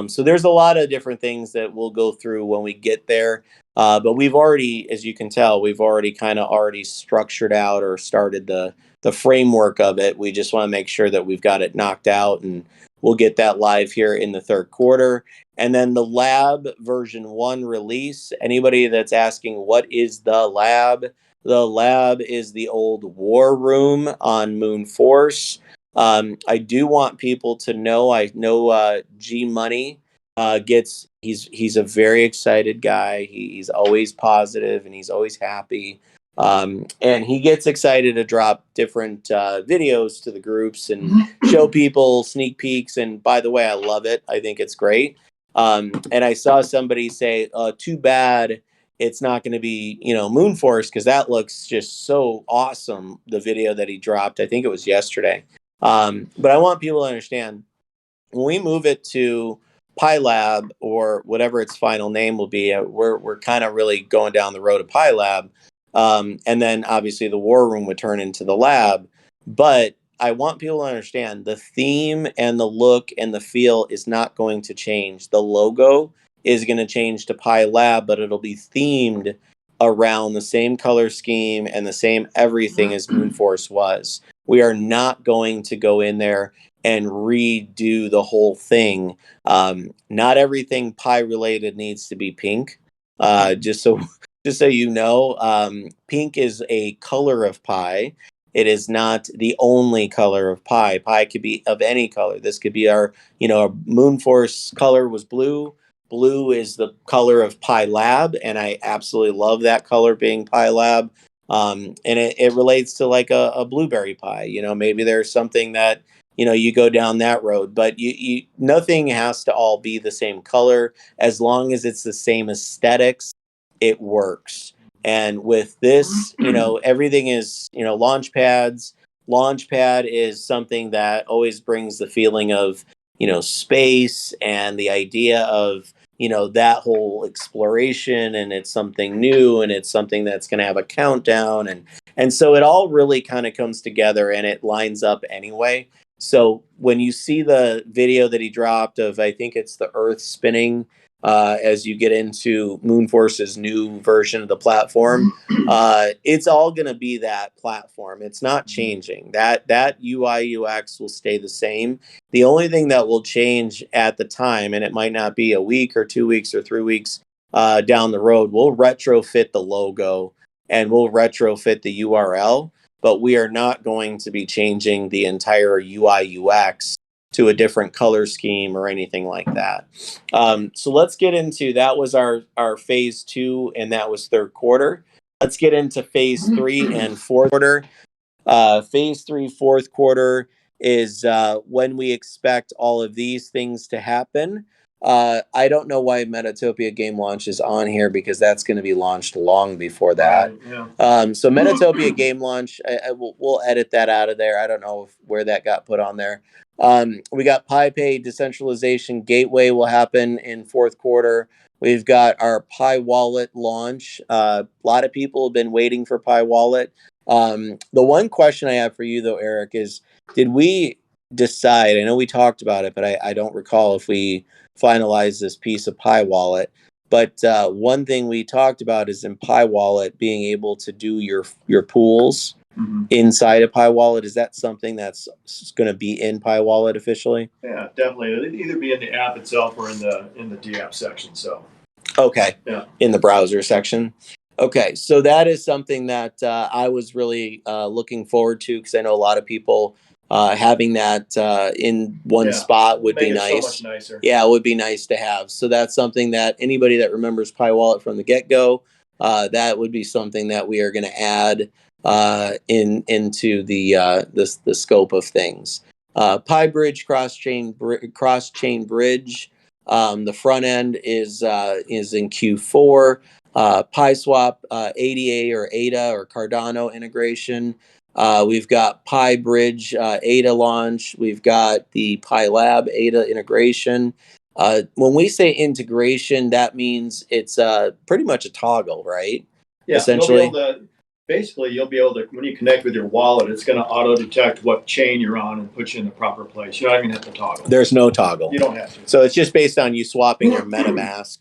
Speaker 1: So there's a lot of different things that we'll go through when we get there. But we've already, as you can tell, kind of already structured out or started the framework of it. We just want to make sure that we've got it knocked out, and we'll get that live here in the third quarter. And then the lab version 1 release. Anybody that's asking, what is the lab? The lab is the old war room on Moon Force. I do want people to know, I know G Money he's a very excited guy. He's always positive and he's always happy. And he gets excited to drop different videos to the groups and show people sneak peeks. And by the way, I love it. I think it's great. And I saw somebody say, too bad it's not going to be, Moonforce, because that looks just so awesome. The video that he dropped, I think it was yesterday. But I want people to understand, when we move it to Pi Lab, or whatever its final name will be. We're kind of really going down the road of Pi Lab, and then obviously the war room would turn into the lab. But I want people to understand the theme and the look and the feel is not going to change. The logo is going to change to Pi Lab, but it'll be themed around the same color scheme and the same everything as Moonforce was. We are not going to go in there and redo the whole thing. Not everything Pi related needs to be pink. Just so you know, pink is a color of Pi. It is not the only color of Pi. Pi could be of any color. This could be our Moonforce color was blue. Blue is the color of Pi Lab, and I absolutely love that color being Pi Lab. And it relates to like a blueberry pie. Maybe there's something that you go down that road, but you nothing has to all be the same color. As long as it's the same aesthetics, it works. And with this, everything is, launch pads. Launchpad is something that always brings the feeling of, space and the idea of, that whole exploration, and it's something new, and it's something that's going to have a countdown. And so it all really kind of comes together, and it lines up anyway. So when you see the video that he dropped of, I think it's the Earth spinning, as you get into Moonforce's new version of the platform, it's all going to be that platform. It's not changing. That UI UX will stay the same. The only thing that will change at the time, and it might not be a week or 2 weeks or 3 weeks down the road, we'll retrofit the logo and we'll retrofit the URL, but we are not going to be changing the entire UI UX to a different color scheme or anything like that. So let's get into, that was our phase 2, and that was third quarter. Let's get into phase 3 and fourth quarter. Phase 3, fourth quarter is when we expect all of these things to happen. I don't know why Metatopia game launch is on here, because that's going to be launched long before that.
Speaker 4: Right, yeah.
Speaker 1: So Metatopia game launch, we'll edit that out of there. I don't know where that got put on there. We got PiPay decentralization gateway will happen in fourth quarter. We've got our Pi Wallet launch. A lot of people have been waiting for Pi Wallet. The one question I have for you, though, Eric, is did we decide, I know we talked about it, but I don't recall if we finalized this piece of Pi Wallet. But one thing we talked about is in Pi Wallet being able to do your pools inside of Pi Wallet. Is that something that's going to be in Pi Wallet officially?
Speaker 4: Yeah, definitely. It'll either be in the app itself or in the DApp section. So
Speaker 1: okay,
Speaker 4: yeah,
Speaker 1: in the browser section. Okay, so that is something that I was really looking forward to, because I know a lot of people having that in one spot would be nice. So much
Speaker 4: nicer.
Speaker 1: Yeah, it would be nice to have. So that's something that anybody that remembers Pi Wallet from the get-go, that would be something that we are going to add into the scope of things. Pi Bridge cross-chain bridge. The front end is in Q4. Pi Swap ADA or ADA or Cardano integration. We've got Pi Bridge ADA launch. We've got the Pi Lab ADA integration. When we say integration, that means it's pretty much a toggle, right?
Speaker 4: Yeah,
Speaker 1: essentially.
Speaker 4: You'll be able to, when you connect with your wallet, it's going to auto detect what chain you're on and put you in the proper place. You're not even hit the toggle.
Speaker 1: There's no toggle.
Speaker 4: You don't have to.
Speaker 1: So it's just based on you swapping your MetaMask,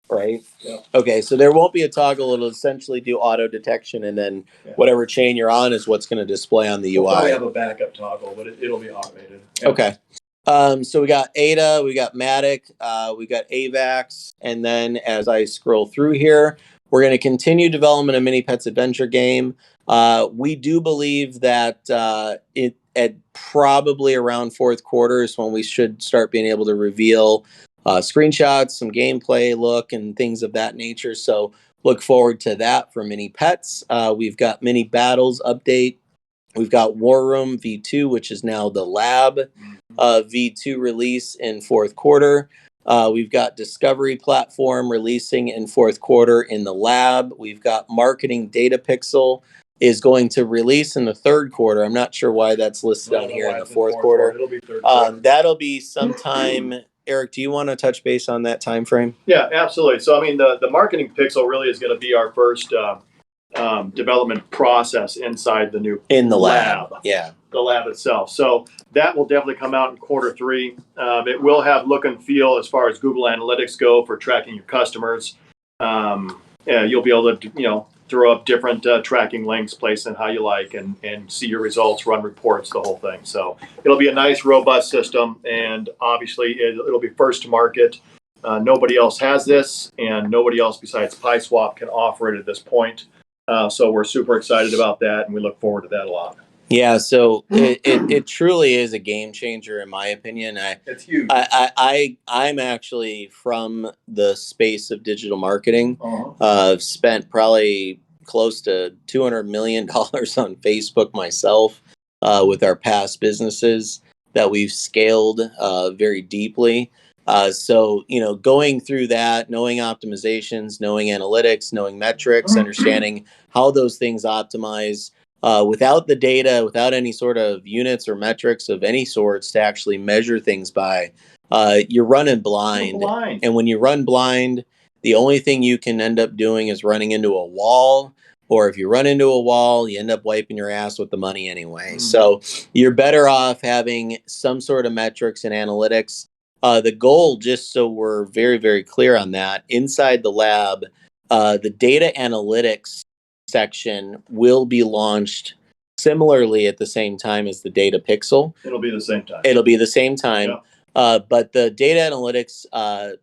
Speaker 1: right?
Speaker 4: Yeah.
Speaker 1: Okay, so there won't be a toggle. It'll essentially do auto detection, and then whatever chain you're on is what's going to display on the UI.
Speaker 4: We'll probably have a backup toggle, but it'll be automated. Yeah.
Speaker 1: Okay. So we got ADA, we got Matic, we got AVAX, and then as I scroll through here, we're going to continue development of Mini Pets Adventure game. We do believe that it at probably around fourth quarter is when we should start being able to reveal screenshots, some gameplay look, and things of that nature. So look forward to that for Mini Pets. We've got Mini Battles update. We've got War Room V2, which is now the Lab V2 release in fourth quarter. We've got Discovery Platform releasing in fourth quarter in the Lab. We've got Marketing Data Pixel is going to release in the third quarter. I'm not sure why that's listed on here in the fourth quarter.
Speaker 4: It'll be third quarter.
Speaker 1: That'll be sometime Eric, do you want to touch base on that time frame?
Speaker 4: Yeah, absolutely. So, I mean, the marketing pixel really is going to be our first development process inside the new
Speaker 1: In the lab. Yeah.
Speaker 4: the lab itself. So that will definitely come out in Q3. It will have look and feel as far as Google Analytics go for tracking your customers. You'll be able to, throw up different tracking links, place them how you like, and see your results, run reports, the whole thing. So it'll be a nice, robust system, and obviously it'll be first to market. Nobody else has this, and nobody else besides PieSwap can offer it at this point. So we're super excited about that, and we look forward to that a lot.
Speaker 1: Yeah, so it truly is a game changer in my opinion.
Speaker 4: It's huge.
Speaker 1: I'm actually from the space of digital marketing. I've spent probably close to $200 million on Facebook myself with our past businesses that we've scaled very deeply. So, going through that, knowing optimizations, knowing analytics, knowing metrics, understanding how those things optimize. Without the data, without any sort of units or metrics of any sorts to actually measure things by, you're running blind. And when you run blind, the only thing you can end up doing is running into a wall. Or if you run into a wall, you end up wiping your ass with the money anyway. So you're better off having some sort of metrics and analytics. The goal, just so we're very, very clear on that, inside the lab, the data analytics section will be launched similarly at the same time as the data pixel.
Speaker 4: It'll be the same time.
Speaker 1: It'll be the same time.
Speaker 4: Yeah.
Speaker 1: But the data analytics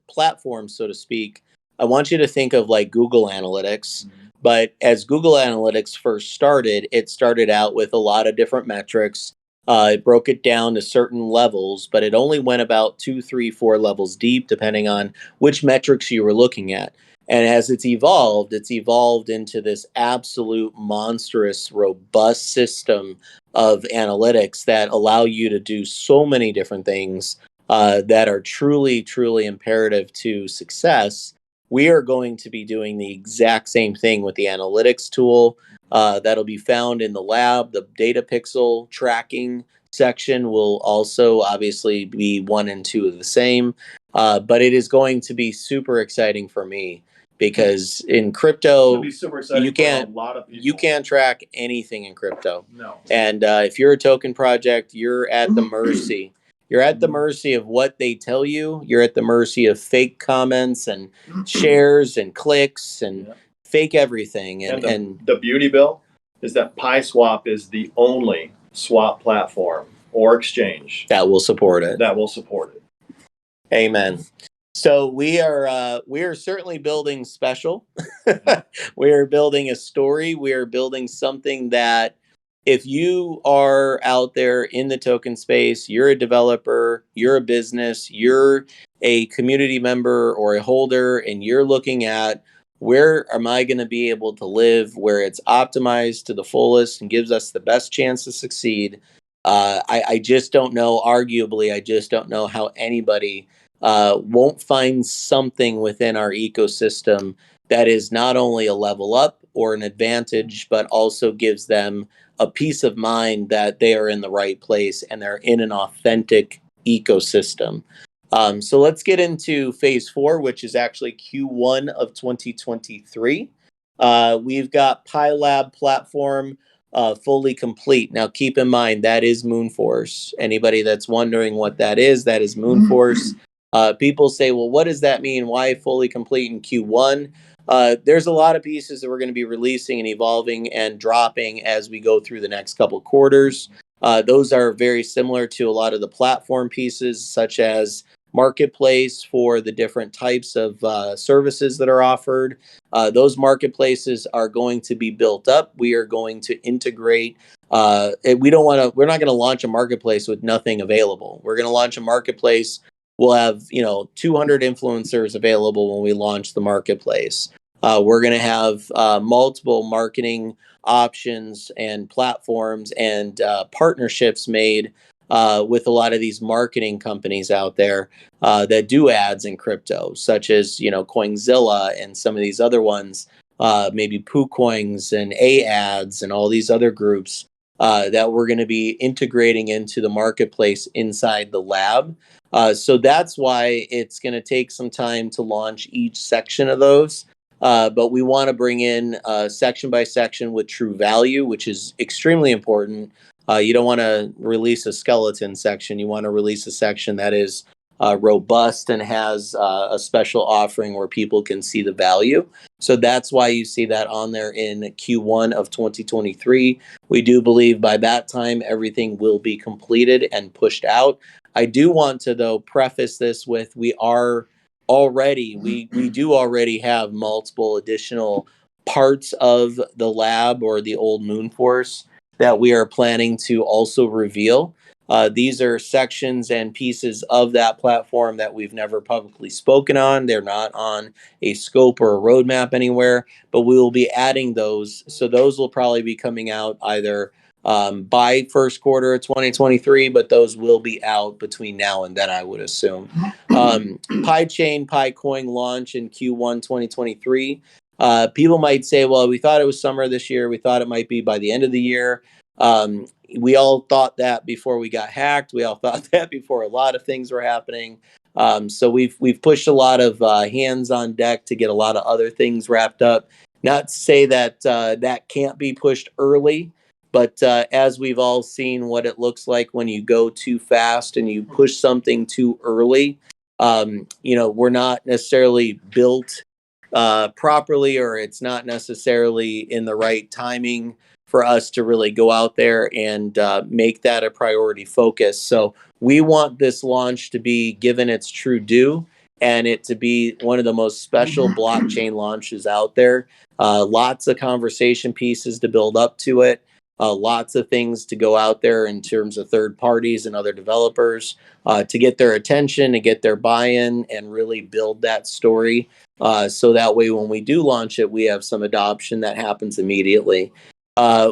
Speaker 1: platform, so to speak, I want you to think of like Google Analytics. But as Google Analytics first started, it started out with a lot of different metrics. It broke it down to certain levels, but it only went about 2, 3, 4 levels deep, depending on which metrics you were looking at. And as it's evolved into this absolute monstrous, robust system of analytics that allow you to do so many different things that are truly, truly imperative to success. We are going to be doing the exact same thing with the analytics tool that'll be found in the lab. The data pixel tracking section will also obviously be 1 and 2 of the same, but it is going to be super exciting for me. Because in crypto, you can't track anything in crypto.
Speaker 4: No.
Speaker 1: And if you're a token project, you're at the mercy. You're at the mercy of what they tell you. You're at the mercy of fake comments and shares and clicks and fake everything.
Speaker 4: And the beauty, Bill, is that PieSwap is the only swap platform or exchange
Speaker 1: that will support it. Amen. So we are certainly building special. We are building a story. We are building something that if you are out there in the token space, you're a developer, you're a business, you're a community member or a holder, and you're looking at where am I going to be able to live where it's optimized to the fullest and gives us the best chance to succeed. I just don't know, arguably, I just don't know how anybody won't find something within our ecosystem that is not only a level up or an advantage, but also gives them a peace of mind that they are in the right place and they're in an authentic ecosystem. So let's get into phase 4, which is actually Q1 of 2023. We've got PieLab platform fully complete. Now, keep in mind, that is Moonforce. Anybody that's wondering what that is Moonforce. People say, well, what does that mean? Why fully complete in Q1? There's a lot of pieces that we're going to be releasing and evolving and dropping as we go through the next couple quarters. Those are very similar to a lot of the platform pieces, such as marketplace for the different types of services that are offered. Those marketplaces are going to be built up. We are going to integrate. We're not going to launch a marketplace with nothing available. We're going to launch a marketplace. We'll have 200 influencers available when we launch the marketplace. We're going to have multiple marketing options and platforms and partnerships made with a lot of these marketing companies out there that do ads in crypto, such as Coinzilla and some of these other ones, maybe PooCoins and A-Ads and all these other groups. that we're going to be integrating into the marketplace inside the lab. So that's why it's going to take some time to launch each section of those. But we want to bring in section by section with true value, which is extremely important. You don't want to release a skeleton section. You want to release a section that is robust and has a special offering where people can see the value. So that's why you see that on there in Q1 of 2023. We do believe by that time everything will be completed and pushed out. I do want to, though, preface this with we do already have multiple additional parts of the lab or the old Moonforce that we are planning to also reveal. These are sections and pieces of that platform that we've never publicly spoken on. They're not on a scope or a roadmap anywhere, but we will be adding those. So those will probably be coming out either by first quarter of 2023, but those will be out between now and then, I would assume. PieChain, PieCoin launch in Q1 2023. People might say, well, we thought it was summer this year. We thought it might be by the end of the year. We all thought that before we got hacked. We all thought that before a lot of things were happening. So we've pushed a lot of hands on deck to get a lot of other things wrapped up. Not to say that that can't be pushed early, but as we've all seen what it looks like when you go too fast and you push something too early, we're not necessarily built properly, or it's not necessarily in the right timing for us to really go out there and make that a priority focus. So we want this launch to be given its true due and it to be one of the most special blockchain launches out there. Lots of conversation pieces to build up to it. Lots of things to go out there in terms of third parties and other developers to get their attention, to get their buy-in, and really build that story. So that way, when we do launch it, we have some adoption that happens immediately.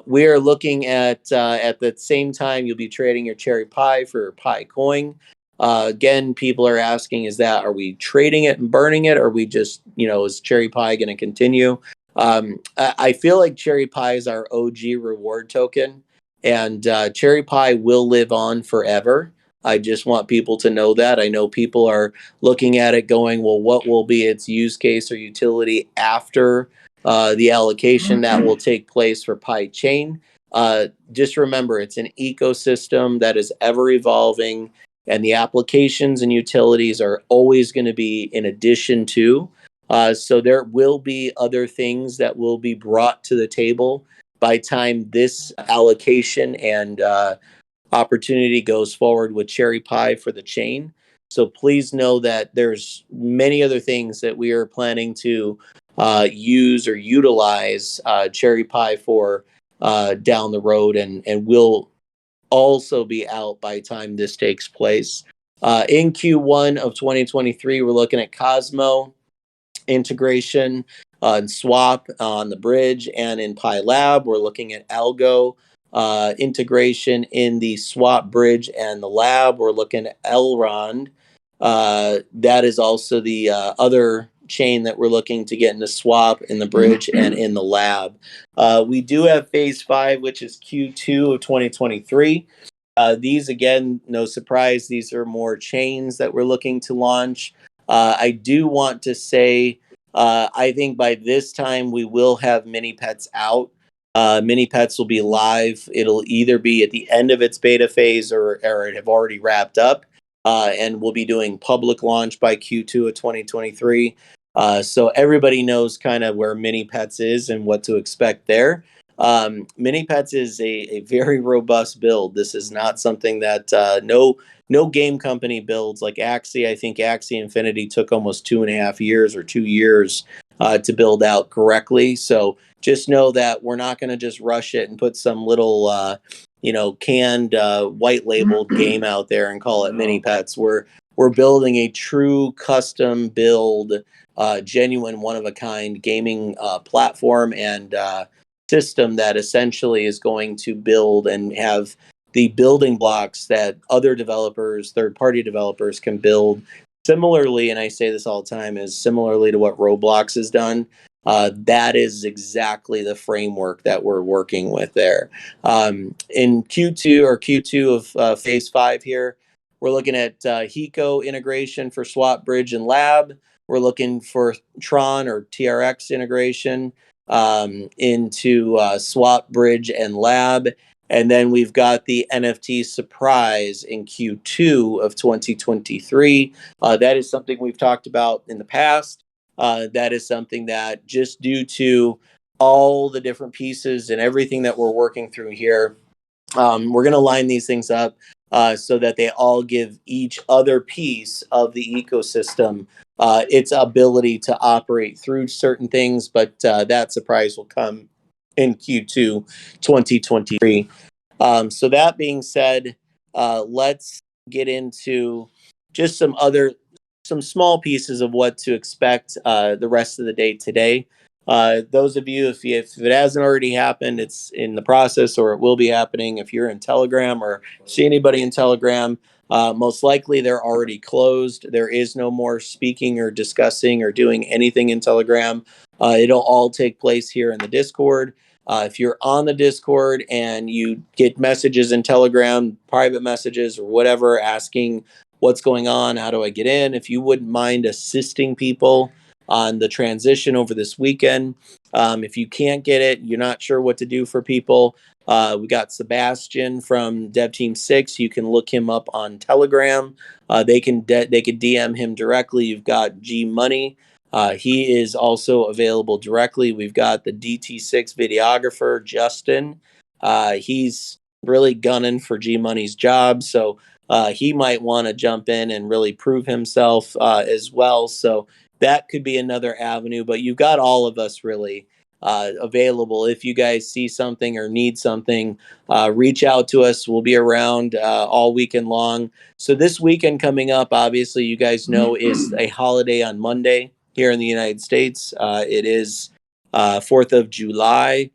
Speaker 1: We are looking at the same time, you'll be trading your Cherry Pie for your PieCoin. Again, people are asking, are we trading it and burning it? Or are we just, is Cherry Pie going to continue? I feel like Cherry Pie is our OG reward token, and Cherry Pie will live on forever. I just want people to know that. I know people are looking at it going, well, what will be its use case or utility after the allocation that will take place for PieChain? Just remember, it's an ecosystem that is ever evolving, and the applications and utilities are always going to be in addition to. So there will be other things that will be brought to the table by time this allocation and opportunity goes forward with Cherry Pie for the chain. So please know that there's many other things that we are planning to use or utilize Cherry Pie for down the road, and will also be out by the time this takes place. In Q1 of 2023, we're looking at Cosmo integration and swap on the bridge, and in Pi Lab we're looking at algo integration in the swap bridge and the lab. We're looking at Elrond. That is also the other chain that we're looking to get in the swap, in the bridge, and in the lab. We do have phase 5, which is Q2 of 2023. These, again, no surprise, these are more chains that we're looking to launch. I do want to say, I think by this time we will have mini pets out. Mini pets will be live. It'll either be at the end of its beta phase or it have already wrapped up. And we'll be doing public launch by Q2 of 2023. So everybody knows kind of where mini pets is and what to expect there. Mini pets is a very robust build. This is not something that no game company builds like Axie. I think Axie Infinity took almost 2.5 years or 2 years to build out correctly. So just know that we're not going to just rush it and put some little canned white labeled game out there and call it mini pets. We're building a true custom build, genuine one of a kind gaming platform and system that essentially is going to build and have the building blocks that other developers, third-party developers, can build similarly. And I say this all the time, is similarly to what Roblox has done. That is exactly the framework that we're working with there. In Q2 of phase 5 here, we're looking at HECO integration for swap, bridge, and lab. We're looking for Tron or TRX integration into swap, bridge, and lab. And then we've got the NFT surprise in Q2 of 2023. That is something we've talked about in the past. That is something that, just due to all the different pieces and everything that we're working through here, we're going to line these things up so that they all give each other piece of the ecosystem its ability to operate through certain things. But that surprise will come in Q2 2023. So that being said, let's get into just some small pieces of what to expect the rest of the day today. Those of you, if it hasn't already happened, it's in the process or it will be happening. If you're in Telegram or see anybody in Telegram, most likely they're already closed. There is no more speaking or discussing or doing anything in Telegram. It'll all take place here in the Discord. If you're on the Discord and you get messages in Telegram, private messages or whatever, asking what's going on, how do I get in, if you wouldn't mind assisting people on the transition over this weekend. If you can't get it, you're not sure what to do for people, we got Sebastian from Dev Team 6. You can look him up on Telegram. They could DM him directly. You've got G Money. He is also available directly. We've got the DT6 videographer, Justin. He's really gunning for G Money's job. So he might want to jump in and really prove himself as well. So that could be another avenue. But you've got all of us really available. If you guys see something or need something, reach out to us. We'll be around all weekend long. So this weekend coming up, obviously, you guys know, is a holiday on Monday here in the United States. It is 4th of July.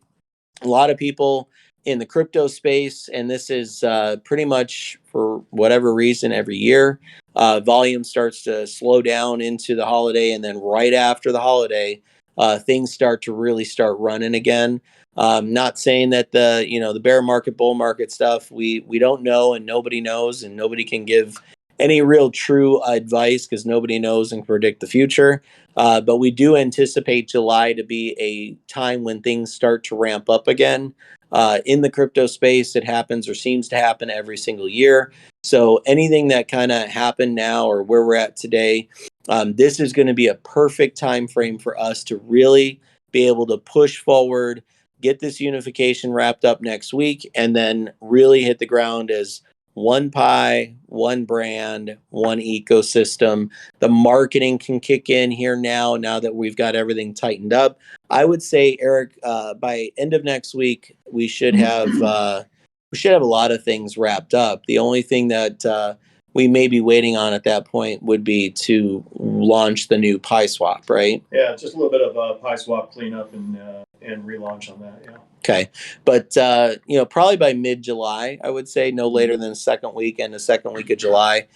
Speaker 1: A lot of people in the crypto space, and this is pretty much for whatever reason every year, volume starts to slow down into the holiday, and then right after the holiday, things start to really start running again. Not saying that the bear market, bull market stuff, we don't know, and nobody knows, and nobody can give any real true advice because nobody knows and predict the future. But we do anticipate July to be a time when things start to ramp up again. In the crypto space, it happens or seems to happen every single year. So anything that kind of happened now or where we're at today, this is going to be a perfect time frame for us to really be able to push forward, get this unification wrapped up next week, and then really hit the ground as one pie, one brand, one ecosystem. The marketing can kick in here now that we've got everything tightened up. I would say, Eric, by end of next week, we should have a lot of things wrapped up. The only thing that we may be waiting on at that point would be to launch the new Pi Swap, right?
Speaker 4: Yeah, just a little bit of Pi Swap cleanup and relaunch on that. Yeah.
Speaker 1: Okay, but probably by mid-July, I would say, no later than the second week of July,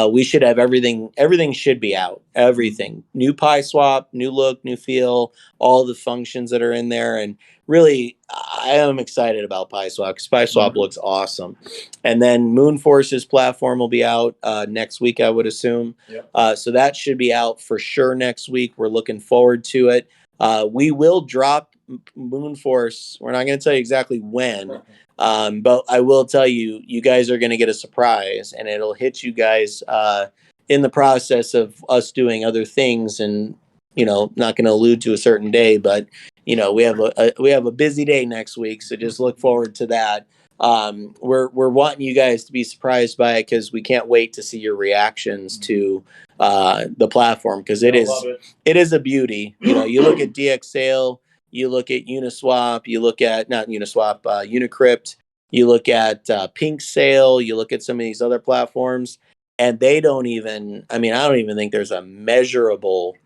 Speaker 1: we should have everything. Everything should be out. Everything, new Pi Swap, new look, new feel, all the functions that are in there, and really, I am excited about Pi Swap because Pi Swap looks awesome. And then Moonforce's platform will be out next week, I would assume.
Speaker 4: Yep.
Speaker 1: So that should be out for sure next week. We're looking forward to it. We will drop Moonforce. We're not going to tell you exactly when, but I will tell you, you guys are going to get a surprise, and it'll hit you guys in the process of us doing other things. And not going to allude to a certain day, but we have a busy day next week, so just look forward to that. We're wanting you guys to be surprised by it because we can't wait to see your reactions to the platform, because it is a beauty. You look at DX Sale, you look at Uniswap, you look at not Uniswap, Unicrypt, you look at Pink Sale, you look at some of these other platforms, and they don't even. I mean, I don't even think there's a measurable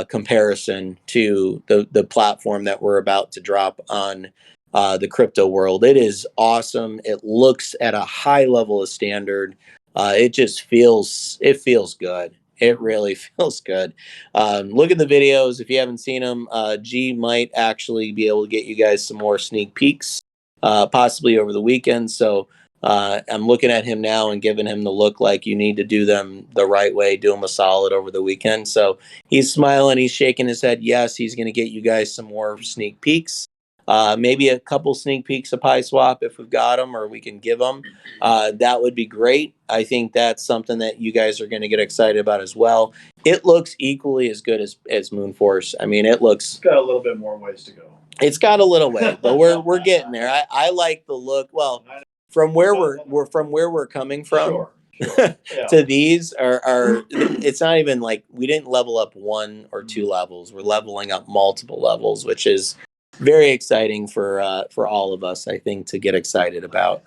Speaker 1: comparison to the platform that we're about to drop on the crypto world. It is awesome. It looks at a high level of standard. It feels good. It really feels good. Look at the videos. If you haven't seen them, G might actually be able to get you guys some more sneak peeks, possibly over the weekend. So I'm looking at him now and giving him the look like you need to do them the right way, do him a solid over the weekend. So he's smiling, he's shaking his head. Yes, he's going to get you guys some more sneak peeks. Maybe a couple sneak peeks of Pie Swap if we've got them, or we can give them. That would be great. I think that's something that you guys are going to get excited about as well. It looks equally as good as Moonforce. I mean, it looks.
Speaker 4: It's got a little bit more ways to go.
Speaker 1: It's got a little way, but we're getting there. I like the look. Well, from where we're coming from.
Speaker 4: Sure. Yeah.
Speaker 1: To these are it's not even like we didn't level up 1 or 2 levels. We're leveling up multiple levels, which is very exciting for all of us, I think, to get excited about.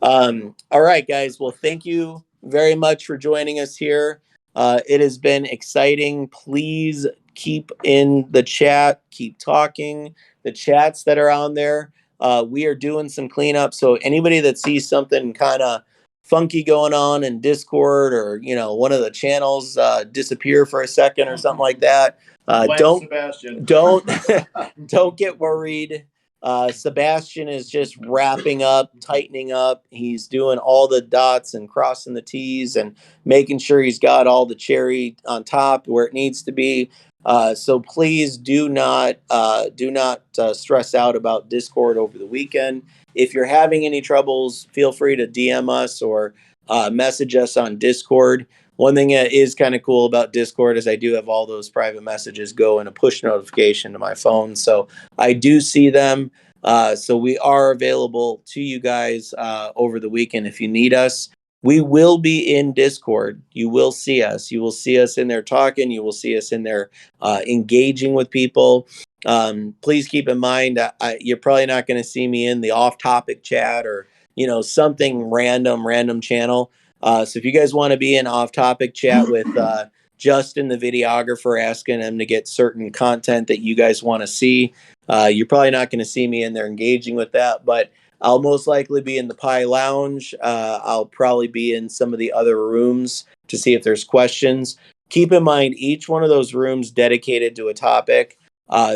Speaker 1: All right, guys. Well, thank you very much for joining us here. It has been exciting. Please keep in the chat, keep talking. The chats that are on there, we are doing some cleanup. So anybody that sees something kind of funky going on in Discord, or one of the channels disappear for a second or something like that, don't
Speaker 4: Sebastian.
Speaker 1: don't get worried. Sebastian is just wrapping up, tightening up. He's doing all the dots and crossing the T's and making sure he's got all the cherry on top where it needs to be. So please do not stress out about Discord over the weekend. If you're having any troubles, feel free to DM us or message us on Discord. One thing that is kind of cool about Discord is I do have all those private messages go in a push notification to my phone. So I do see them. So we are available to you guys over the weekend if you need us. We will be in Discord. You will see us. You will see us in there talking. You will see us in there engaging with people. Please keep in mind that you're probably not going to see me in the off-topic chat or something random channel. So if you guys want to be in off-topic chat with Justin, the videographer, asking him to get certain content that you guys want to see, you're probably not going to see me in there engaging with that, but I'll most likely be in the Pi Lounge. I'll probably be in some of the other rooms to see if there's questions. Keep in mind, each one of those rooms dedicated to a topic.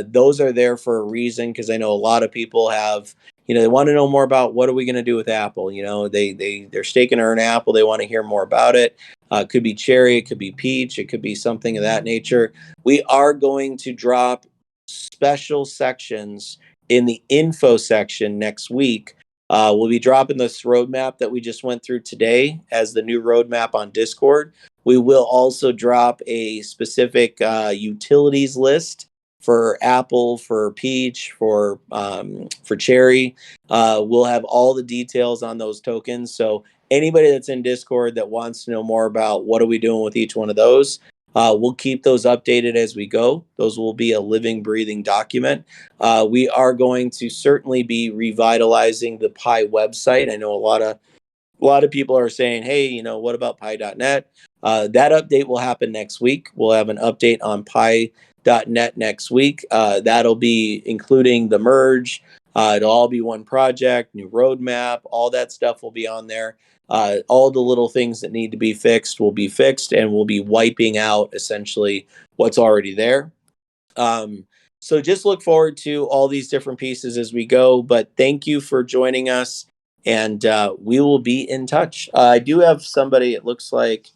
Speaker 1: Those are there for a reason, because I know a lot of people have, they want to know more about what are we going to do with Apple. They're staking to earn Apple. They want to hear more about it. It could be cherry, it could be peach, it could be something of that nature. We are going to drop special sections in the info section next week. We'll be dropping this roadmap that we just went through today as the new roadmap on Discord. We will also drop a specific utilities list for Apple, for Peach, for Cherry. We'll have all the details on those tokens. So anybody that's in Discord that wants to know more about what are we doing with each one of those, we'll keep those updated as we go. Those will be a living, breathing document. We are going to certainly be revitalizing the Pi website. I know a lot of people are saying, hey, what about pi.net? That update will happen next week. We'll have an update on pi.net next week. That'll be including the merge. It'll all be one project, new roadmap, all that stuff will be on there. All the little things that need to be fixed will be fixed, and we'll be wiping out essentially what's already there. So just look forward to all these different pieces as we go. But thank you for joining us, and we will be in touch. I do have somebody, it looks like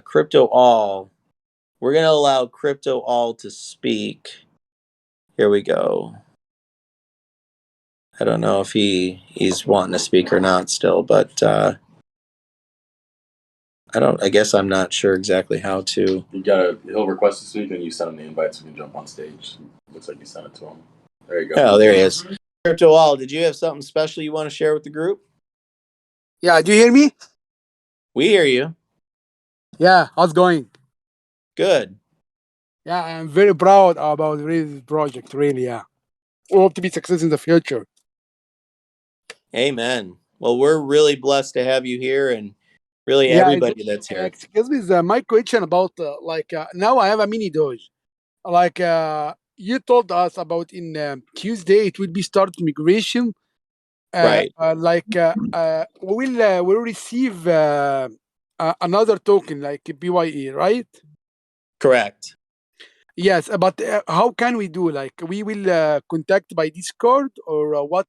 Speaker 1: Crypto All. We're going to allow Crypto All to speak. Here we go. I don't know if he's wanting to speak or not still, but I guess I'm not sure exactly how to.
Speaker 6: He'll request to speak and you send him the invite so he can jump on stage. Looks like you sent it to him. There you go.
Speaker 1: Oh, there he is. Crypto All, did you have something special you want to share with the group?
Speaker 7: Yeah, do you hear me?
Speaker 1: We hear you.
Speaker 7: Yeah, how's it going?
Speaker 1: Good.
Speaker 7: Yeah, I'm very proud about this project, really, yeah. We hope to be successful in the future.
Speaker 1: Amen. Well, we're really blessed to have you here, and really everybody that's here.
Speaker 7: Excuse me, my question about, now I have a mini doge. You told us about in Tuesday it will be start migration.
Speaker 1: Right.
Speaker 7: We'll receive another token like BYE, right?
Speaker 1: Correct.
Speaker 7: Yes, but how can we do? Like, we will contact by Discord, or what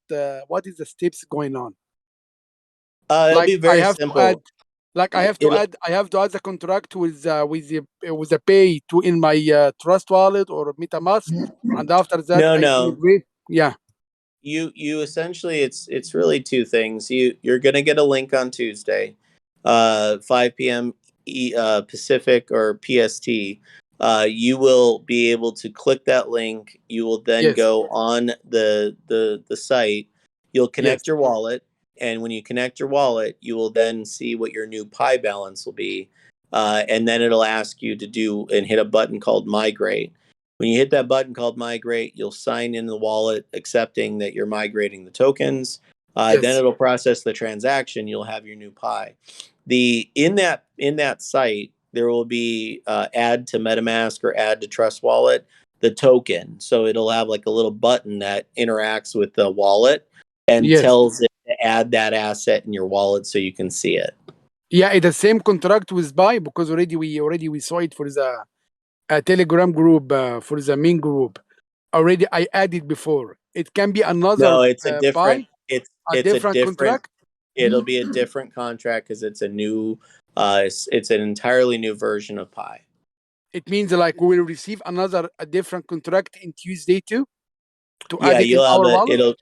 Speaker 7: is the steps going on?
Speaker 1: It'll
Speaker 7: Like,
Speaker 1: be very simple. It'll
Speaker 7: I have to add the contract with the pay to in my Trust Wallet or MetaMask, and after that
Speaker 1: no
Speaker 7: I
Speaker 1: no.
Speaker 7: integrate. Yeah.
Speaker 1: You essentially it's really two things. You're gonna get a link on Tuesday, 5 p.m. Pacific or PST. You will be able to click that link. You will then
Speaker 7: Yes.
Speaker 1: go on the site. You'll
Speaker 7: Yes.
Speaker 1: connect your wallet, and when you connect your wallet, you will then see what your new Pi balance will be, and then it'll ask you to do and hit a button called migrate. When you hit that button called migrate, you'll sign in the wallet accepting that you're migrating the tokens. Then
Speaker 7: Yes.
Speaker 1: it'll process the transaction. You'll have your new Pi. The in that site there will be add to MetaMask or add to Trust Wallet the token. So it'll have like a little button that interacts with the wallet and
Speaker 7: Yes.
Speaker 1: tells it to add that asset in your wallet so you can see it.
Speaker 7: Yeah, it's the same contract with Buy, because already we saw it for the Telegram group, for the main group. Already I added before. It can be another
Speaker 1: No, it's a different.
Speaker 7: Buy,
Speaker 1: It's
Speaker 7: a
Speaker 1: it's a
Speaker 7: different
Speaker 1: different.
Speaker 7: contract.
Speaker 1: It'll be a different contract because it's a new. It's an entirely new version of Pi.
Speaker 7: It means like we will receive a different contract in Tuesday too, to
Speaker 1: Yeah,
Speaker 7: add it in
Speaker 1: you'll have
Speaker 7: our
Speaker 1: a.
Speaker 7: wallet.
Speaker 1: It'll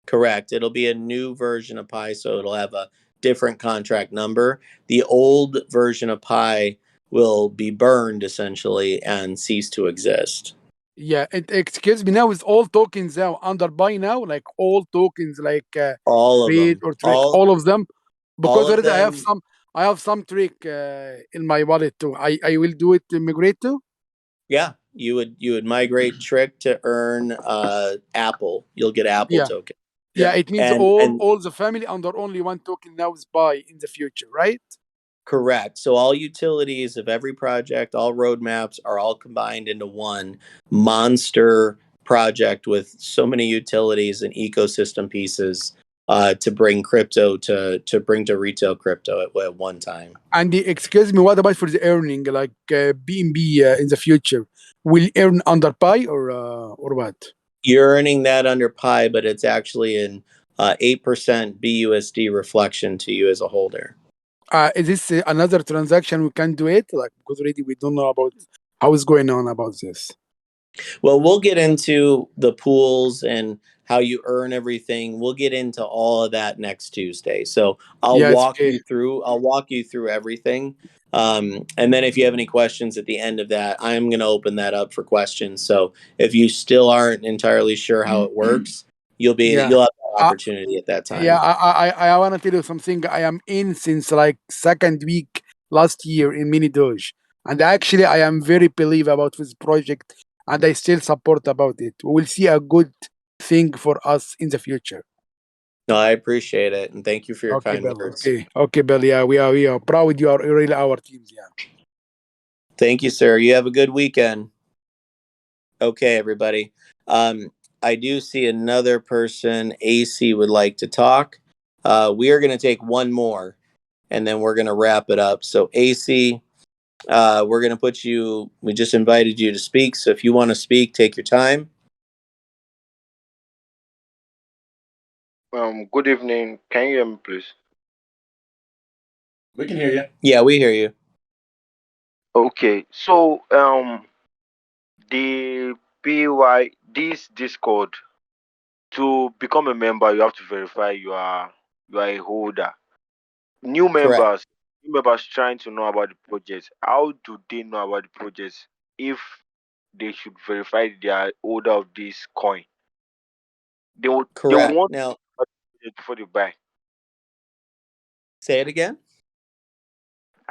Speaker 1: correct. It'll be a new version of Pi, so it'll have a different contract number. The old version of Pi will be burned essentially and cease to exist.
Speaker 7: Yeah, excuse me, now, is all tokens now under Buy now, like all tokens, like
Speaker 1: All of
Speaker 7: trade
Speaker 1: them.
Speaker 7: or trade,
Speaker 1: All
Speaker 7: all of them,
Speaker 1: all
Speaker 7: because
Speaker 1: of
Speaker 7: already
Speaker 1: them.
Speaker 7: I have some trick in my wallet too. I will do it migrate too.
Speaker 1: Yeah, you would migrate Trick to earn Apple. You'll get Apple
Speaker 7: Yeah.
Speaker 1: token.
Speaker 7: Yeah,
Speaker 2: Yep.
Speaker 7: it means
Speaker 1: And
Speaker 7: all the family under only one token now is Buy in the future, right?
Speaker 1: correct. So all utilities of every project, all roadmaps are all combined into one monster project with so many utilities and ecosystem pieces to bring crypto to bring to retail crypto at one time.
Speaker 7: And excuse me, what about for the earning, like BNB in the future? Will earn under Pi, or what?
Speaker 1: You're earning that under Pi, but it's actually an 8% BUSD reflection to you as a holder.
Speaker 7: Is this another transaction we can do it? Like, because already we don't know about how is going on about this.
Speaker 1: Well, we'll get into the pools and how you earn everything. We'll get into all of that next Tuesday. So
Speaker 7: Yes, okay.
Speaker 1: I'll walk you through everything. And then if you have any questions at the end of that, I'm going to open that up for questions. So if you still aren't entirely sure how it works,
Speaker 7: Yeah.
Speaker 1: you'll have that
Speaker 7: Uh,
Speaker 1: opportunity at that
Speaker 7: yeah,
Speaker 1: time.
Speaker 7: I want to tell you something. I am in since like second week last year in Mini Doge. And actually I am very believe about this project, and I still support about it. We will see a good thing for us in the future.
Speaker 1: No, I appreciate it. And thank you for your
Speaker 7: Okay,
Speaker 1: kind
Speaker 7: Bill.
Speaker 1: words.
Speaker 7: Okay, Bill. Yeah, we are proud. You are really our teams. Yeah.
Speaker 1: Thank you, sir. You have a good weekend. Okay, everybody. I do see another person, AC, would like to talk. We are going to take one more and then we're going to wrap it up. So, AC, we're going to we just invited you to speak. So, if you want to speak, take your time.
Speaker 8: Good evening. Can you hear me, please?
Speaker 2: We can hear you.
Speaker 1: Yeah, we hear you.
Speaker 8: Okay. So, the PY this Discord, to become a member, you have to verify you are a holder. New
Speaker 1: Correct.
Speaker 8: members, new members trying to know about the project. How do they know about the project if they should verify they are holder of this coin? They would
Speaker 1: Correct.
Speaker 8: want
Speaker 1: Now,
Speaker 8: to know about the project before they buy.
Speaker 1: say it again.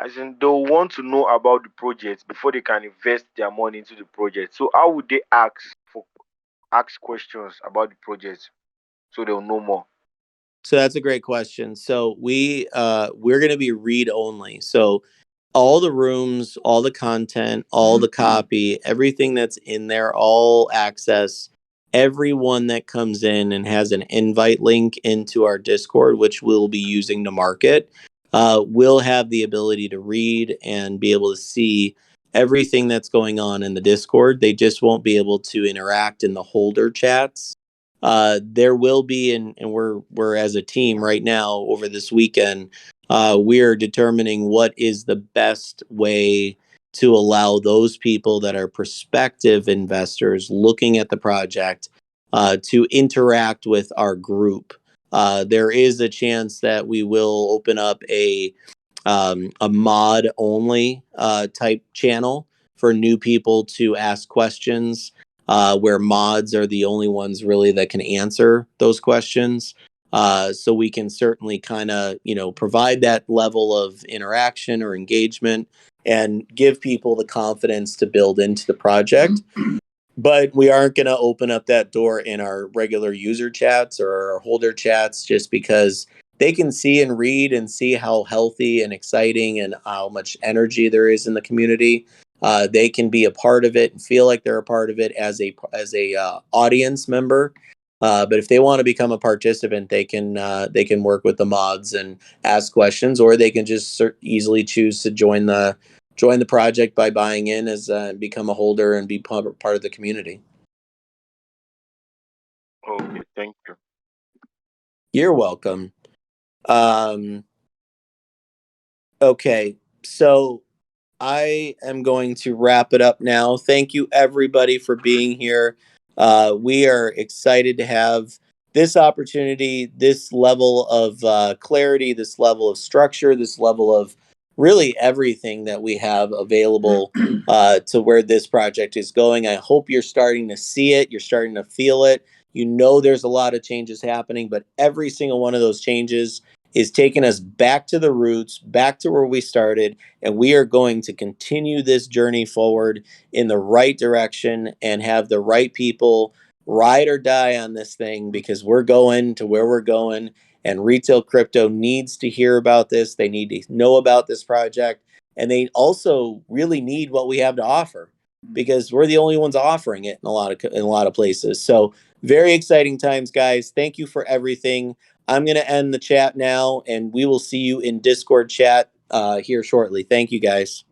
Speaker 8: As in, they'll want to know about the project before they can invest their money into the project. So how would they ask questions about the project so they'll know more?
Speaker 1: So that's a great question. So we're going to be read only. So all the rooms, all the content, all the copy, everything that's in there, all access, everyone that comes in and has an invite link into our Discord, which we'll be using to market, will have the ability to read and be able to see everything that's going on in the Discord. They just won't be able to interact in the holder chats. There will be, and we're as a team right now over this weekend, we are determining what is the best way to allow those people that are prospective investors looking at the project to interact with our group. There is a chance that we will open up a mod only type channel for new people to ask questions, where mods are the only ones really that can answer those questions. So we can certainly kind of, provide that level of interaction or engagement and give people the confidence to build into the project. But we aren't going to open up that door in our regular user chats or our holder chats, just because they can see and read and see how healthy and exciting and how much energy there is in the community. They can be a part of it and feel like they're a part of it as a audience member. But if they want to become a participant, they can work with the mods and ask questions, or they can just easily choose to join the project by buying in as become a holder and be part of the community.
Speaker 8: Okay, thank you.
Speaker 1: You're welcome. Okay, so I am going to wrap it up now. Thank you, everybody, for being here. We are excited to have this opportunity, this level of clarity, this level of structure, this level of really everything that we have available to where this project is going. I hope you're starting to see it. You're starting to feel it. There's a lot of changes happening, but every single one of those changes is taking us back to the roots, back to where we started, and we are going to continue this journey forward in the right direction and have the right people ride or die on this thing, because we're going to where we're going, and retail crypto needs to hear about this. They need to know about this project, and they also really need what we have to offer, because we're the only ones offering it in a lot of places. So very exciting times, guys. Thank you for everything. I'm going to end the chat now, and we will see you in Discord chat here shortly. Thank you, guys.